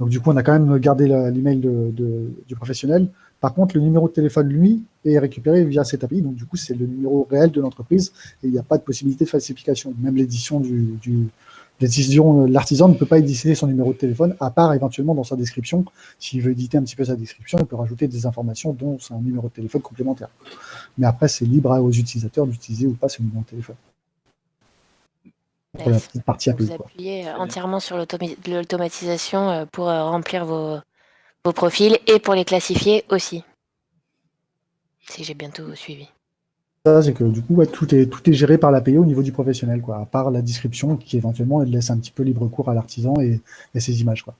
Donc du coup, on a quand même gardé l'email du professionnel. Par contre, le numéro de téléphone, lui, est récupéré via cette API. Donc du coup, c'est le numéro réel de l'entreprise et il n'y a pas de possibilité de falsification. Même l'artisan ne peut pas éditer son numéro de téléphone, à part éventuellement dans sa description. S'il veut éditer un petit peu sa description, il peut rajouter des informations dont c'est un numéro de téléphone complémentaire. Mais après, c'est libre aux utilisateurs d'utiliser ou pas ce numéro de téléphone. Pour la partie API. Vous appuyez entièrement sur l'automatisation pour remplir vos profils et pour les classifier aussi. Si j'ai bientôt suivi. Ça, c'est que du coup, tout est géré par l'API au niveau du professionnel, quoi, à part la description qui éventuellement elle laisse un petit peu libre cours à l'artisan et ses images, quoi.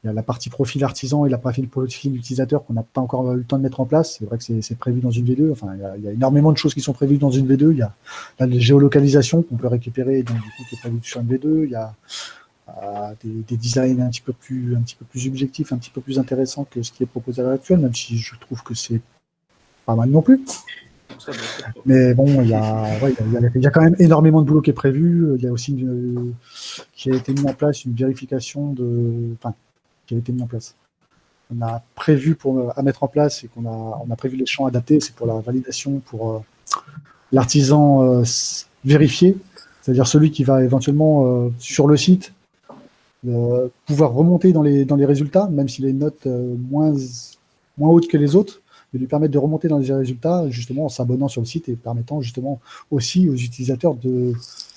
Il y a la partie profil artisan et la partie profil utilisateur qu'on n'a pas encore eu le temps de mettre en place. C'est vrai que c'est prévu dans une V2. Enfin, il y a énormément de choses qui sont prévues dans une V2. Il y a la géolocalisation qu'on peut récupérer, donc du coup qui est prévu sur une V2. Il y a des designs un petit peu plus objectifs, un petit peu plus intéressants que ce qui est proposé à l'heure actuelle, même si je trouve que c'est pas mal non plus. Mais bon, il y a quand même énormément de boulot qui est prévu. Il y a aussi qui a été mis en place une vérification qui a été mis en place. On a prévu à mettre en place et on a prévu les champs adaptés. C'est pour la validation pour l'artisan vérifié, c'est-à-dire celui qui va éventuellement sur le site pouvoir remonter dans les résultats, même s'il a une note moins haute que les autres, de lui permettre de remonter dans les résultats, justement en s'abonnant sur le site et permettant justement aussi aux utilisateurs de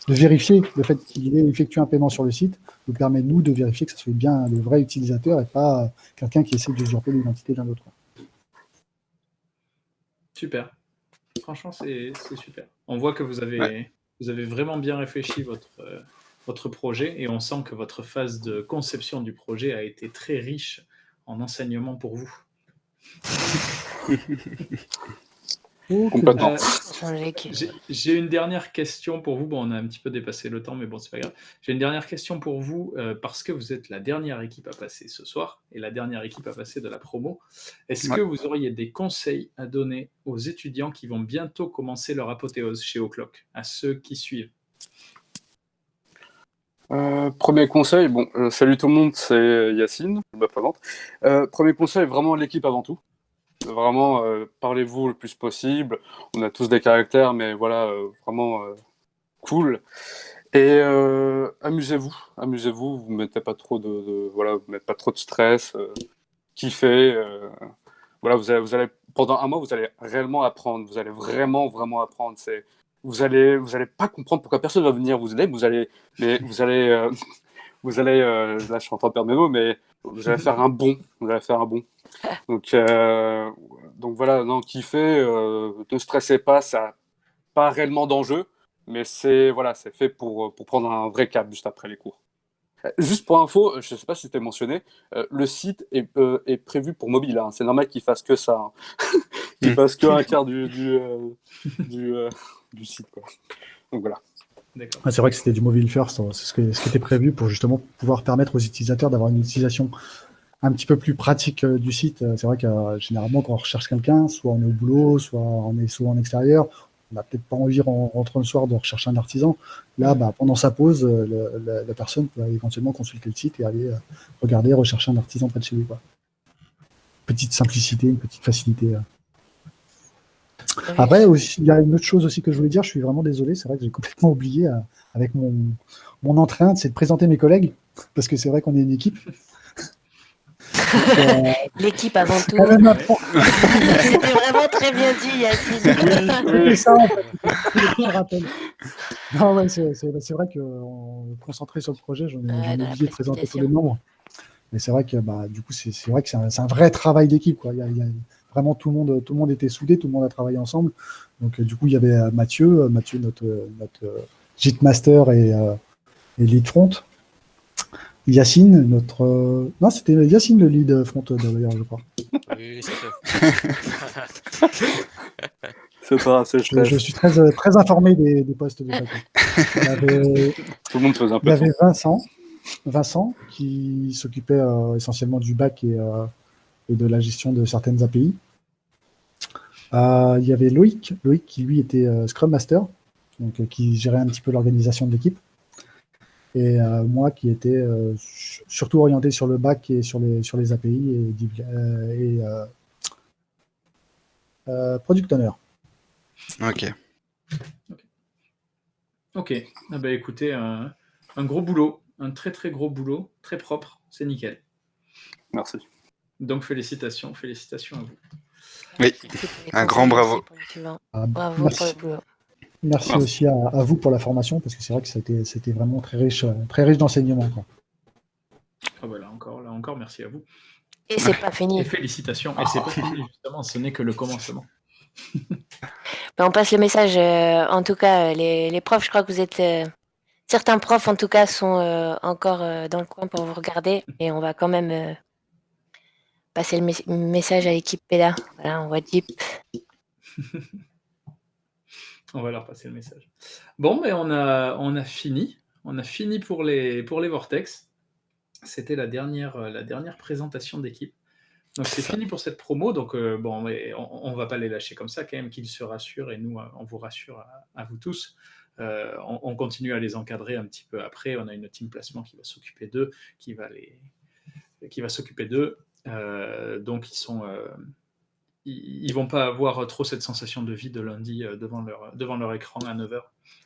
vérifier le fait qu'il ait effectué un paiement sur le site, nous permet, nous, de vérifier que ce soit bien le vrai utilisateur et pas quelqu'un qui essaie d'usurper l'identité d'un autre. Super. Franchement, c'est super. On voit que vous avez vraiment bien réfléchi votre projet et on sent que votre phase de conception du projet a été très riche en enseignements pour vous. Complètement. J'ai une dernière question pour vous. Bon, on a un petit peu dépassé le temps, mais bon, c'est pas grave. J'ai une dernière question pour vous parce que vous êtes la dernière équipe à passer ce soir et la dernière équipe à passer de la promo. Est-ce que vous auriez des conseils à donner aux étudiants qui vont bientôt commencer leur apothéose chez O'Clock, à ceux qui suivent? Premier conseil, salut tout le monde, c'est Yacine, je me présente. Premier conseil, vraiment l'équipe avant tout. Vraiment, parlez-vous le plus possible. On a tous des caractères, mais voilà, vraiment cool. Et amusez-vous, vous mettez pas trop vous mettez pas trop de stress, kiffez. Voilà, vous allez pendant un mois, vous allez réellement apprendre. Vous allez vraiment apprendre. Vous allez pas comprendre pourquoi personne va venir vous aider. Vous allez, là, je suis en train de perdre mes mots, mais vous allez faire un bond. Donc voilà, non, kiffez, ne stressez pas, ça n'a pas réellement d'enjeu, mais c'est fait pour prendre un vrai cap juste après les cours. Juste pour info, je ne sais pas si c'était mentionné, le site est prévu pour mobile, hein. C'est normal qu'il fasse que ça, hein. Qu'il fasse que un quart du site, quoi. Donc voilà. C'est vrai que c'était du mobile first, c'est ce qui était prévu pour justement pouvoir permettre aux utilisateurs d'avoir une utilisation un petit peu plus pratique du site. C'est vrai que généralement, quand on recherche quelqu'un, soit on est au boulot, soit on est souvent en extérieur, on n'a peut-être pas envie, en rentrant le soir, de rechercher un artisan. Là, pendant sa pause, la personne peut éventuellement consulter le site et aller regarder, rechercher un artisan près de chez lui, quoi. Petite simplicité, une petite facilité. Après, il y a une autre chose aussi que je voulais dire, je suis vraiment désolé, c'est vrai que j'ai complètement oublié avec mon entrain, c'est de présenter mes collègues, parce que c'est vrai qu'on est une équipe. L'équipe avant tout. Quand même important. C'était vraiment très bien dit, Yacine. C'est ça, en fait. Je le rappelle. Non, ouais, c'est vrai qu'on est concentré sur le projet, j'en ai oublié de présenter tous les membres. Mais c'est vrai que du coup, c'est vrai que c'est un vrai travail d'équipe, quoi. Il y a vraiment tout le monde était soudé, tout le monde a travaillé ensemble. Donc du coup, il y avait Mathieu, notre JIT-master et lead front. Yacine, non, c'était Yacine le lead front d'ailleurs, je crois. Oui, c'est C'est pas assez je suis très informé des postes de chacun. Tout le monde faisait un peu Il y avait Vincent qui s'occupait essentiellement du back et de la gestion de certaines API. Il y avait Loïc qui lui était Scrum Master, donc qui gérait un petit peu l'organisation de l'équipe. Et moi qui était surtout orienté sur le back et sur les API et Product Owner. Ok. Ok. Ah bah, écoutez, un gros boulot, un très très gros boulot, très propre, c'est nickel. Merci. Donc félicitations à vous. Oui, un grand bravo. Bravo pour le boulot. Merci aussi à vous pour la formation, parce que c'est vrai que c'était vraiment très riche d'enseignements, quoi. Ah bah, là encore, merci à vous. Et c'est pas fini. Et félicitations. Et c'est pas fini, justement, ce n'est que le commencement. On passe le message. En tout cas, les profs, je crois que vous êtes... certains profs, en tout cas, sont encore dans le coin pour vous regarder. Et on va quand même passer le message à l'équipe PEDA. Voilà, on voit Deep. On va leur passer le message. Bon, mais on a fini. On a fini pour les Vortex. C'était la dernière présentation d'équipe. Donc c'est fini pour cette promo. Donc bon, mais on va pas les lâcher comme ça, quand même, qu'ils se rassurent. Et nous, on vous rassure à vous tous. On continue à les encadrer un petit peu après. On a une team placement qui va s'occuper d'eux, qui va s'occuper d'eux. Donc ils vont pas avoir trop cette sensation de vide lundi devant leur écran à 9h.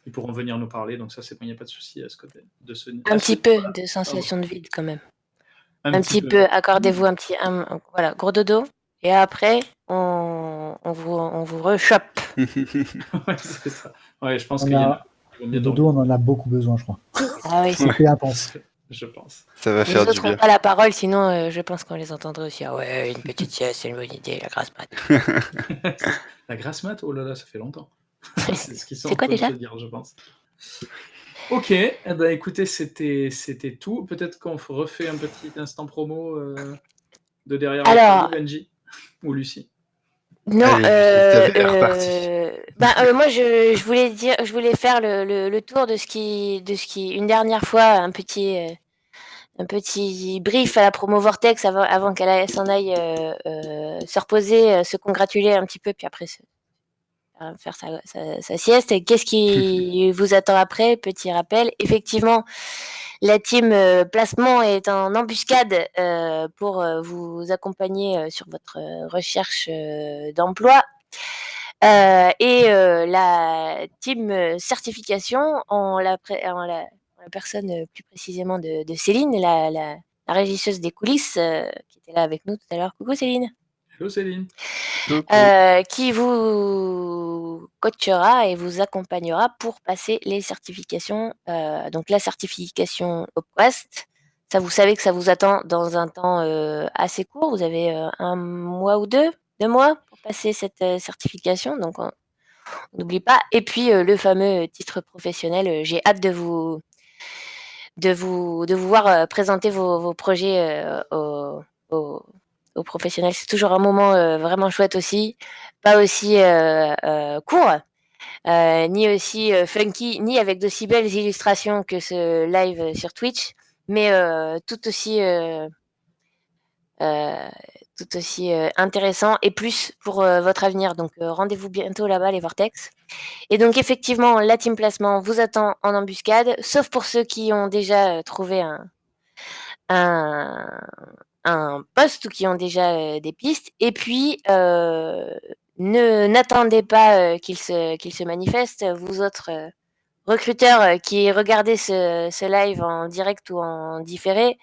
Ils pourront venir nous parler, donc ça, c'est bon, il n'y a pas de souci à ce côté. Un petit peu de sensation de vide, quand même. Un petit peu. Accordez-vous un petit... voilà, gros dodo. Et après, on vous rechoppe. Ouais, c'est ça. Ouais, je pense On qu'il y en a- a qui vont Le bien dodo, on en a beaucoup besoin, je crois. Ah oui. C'était intense. Je pense. Ça va Les faire du autres n'ont bien. pas la parole, sinon je pense qu'on les entendrait aussi. Ah ouais, une petite sieste, c'est une bonne idée, la grasse mat. La grasse mat, oh là là, ça fait longtemps. C'est ce qu'ils sont C'est quoi en train de déjà se dire, je pense. Ok, eh ben, écoutez, c'était tout. Peut-être qu'on refait un petit instant promo de derrière Alors- le Benji ou Lucie. Non, Allez, Lucie, t'es reparti. moi je voulais faire le tour de ce qui une dernière fois un petit brief à la promo Vortex avant qu'elle s'en aille se reposer, se congratuler un petit peu, puis après faire sa sieste. Et qu'est-ce qui vous attend après? Petit rappel, effectivement, la team placement est en embuscade pour vous accompagner sur votre recherche d'emploi. Et la team certification en la personne plus précisément de Céline, la régisseuse des coulisses qui était là avec nous tout à l'heure. Coucou Céline. Hello Céline. Qui vous coachera et vous accompagnera pour passer les certifications. Donc la certification Opquest, ça vous savez que ça vous attend dans un temps assez court. Vous avez 1 mois ou 2 mois pour passer cette certification. Donc on n'oublie pas. Et puis le fameux titre professionnel. J'ai hâte de vous voir présenter vos projets aux professionnels. C'est toujours un moment vraiment chouette aussi, pas aussi court, ni aussi funky, ni avec d'aussi belles illustrations que ce live sur Twitch, mais tout aussi tout aussi intéressant et plus pour votre avenir. Donc rendez-vous bientôt là-bas, les Vortex. Et donc effectivement, la team placement vous attend en embuscade, sauf pour ceux qui ont déjà trouvé un poste ou qui ont déjà des pistes. Et puis, n'attendez pas qu'ils se manifestent. Vous autres recruteurs qui regardez ce live en direct ou en différé,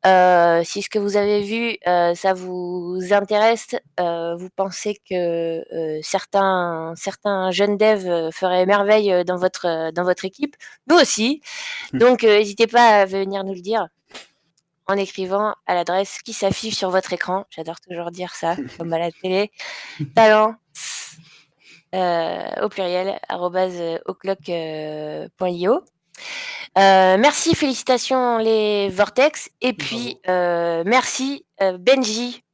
si ce que vous avez vu, ça vous intéresse, vous pensez que certains jeunes devs feraient merveille dans votre équipe, nous aussi. Donc, n'hésitez pas à venir nous le dire en écrivant à l'adresse qui s'affiche sur votre écran. J'adore toujours dire ça, comme à la télé. Talent, au pluriel, @oclock.io. Merci, félicitations les Vortex. Et puis, merci Benji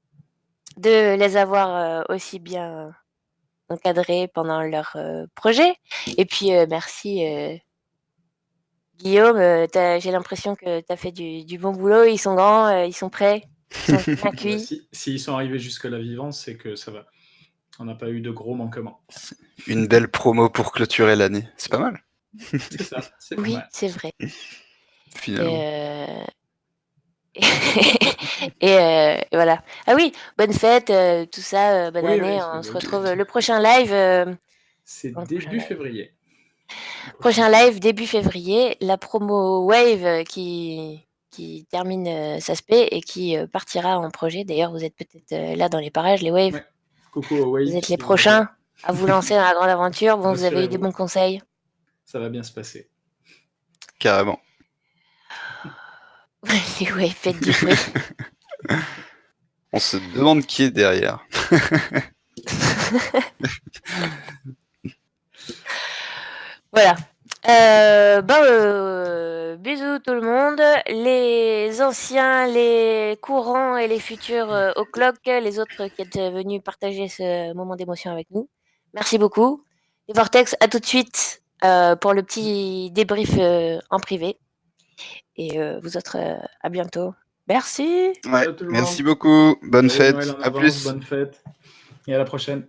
de les avoir aussi bien encadrés pendant leur projet. Et puis, merci Guillaume, j'ai l'impression que tu as fait du bon boulot. Ils sont grands, ils sont prêts, ils sont bien cuits. S'ils sont arrivés jusque-là vivants, c'est que ça va. On n'a pas eu de gros manquements. Une belle promo pour clôturer l'année. C'est pas mal. C'est ça, c'est pas Oui, mal. c'est vrai. Finalement. Et voilà. Ah oui, bonne fête, tout ça, bonne Oui, année. oui, On se retrouve le prochain live. C'est début février. Prochain live début février. La promo Wave qui termine sa spé et qui partira en projet. D'ailleurs, vous êtes peut-être là dans les parages, les Waves. Ouais. Coucou aux Waves. Vous êtes les prochains à vous lancer dans la grande aventure. Bon, vous avez eu des Rassurez-vous. bons conseils. Ça va bien se passer. Carrément. Les Waves, faites du bruit. On se demande qui est derrière. Voilà. Bisous tout le monde. Les anciens, les courants et les futurs au clock, les autres qui êtes venus partager ce moment d'émotion avec nous. Merci beaucoup. Et Vortex, à tout de suite pour le petit débrief en privé. Et vous autres, à bientôt. Merci. Ouais, Ciao tout le merci monde. beaucoup. Bonne Joyeux fête. Noël en À avance, plus. bonne fête. Et à la prochaine.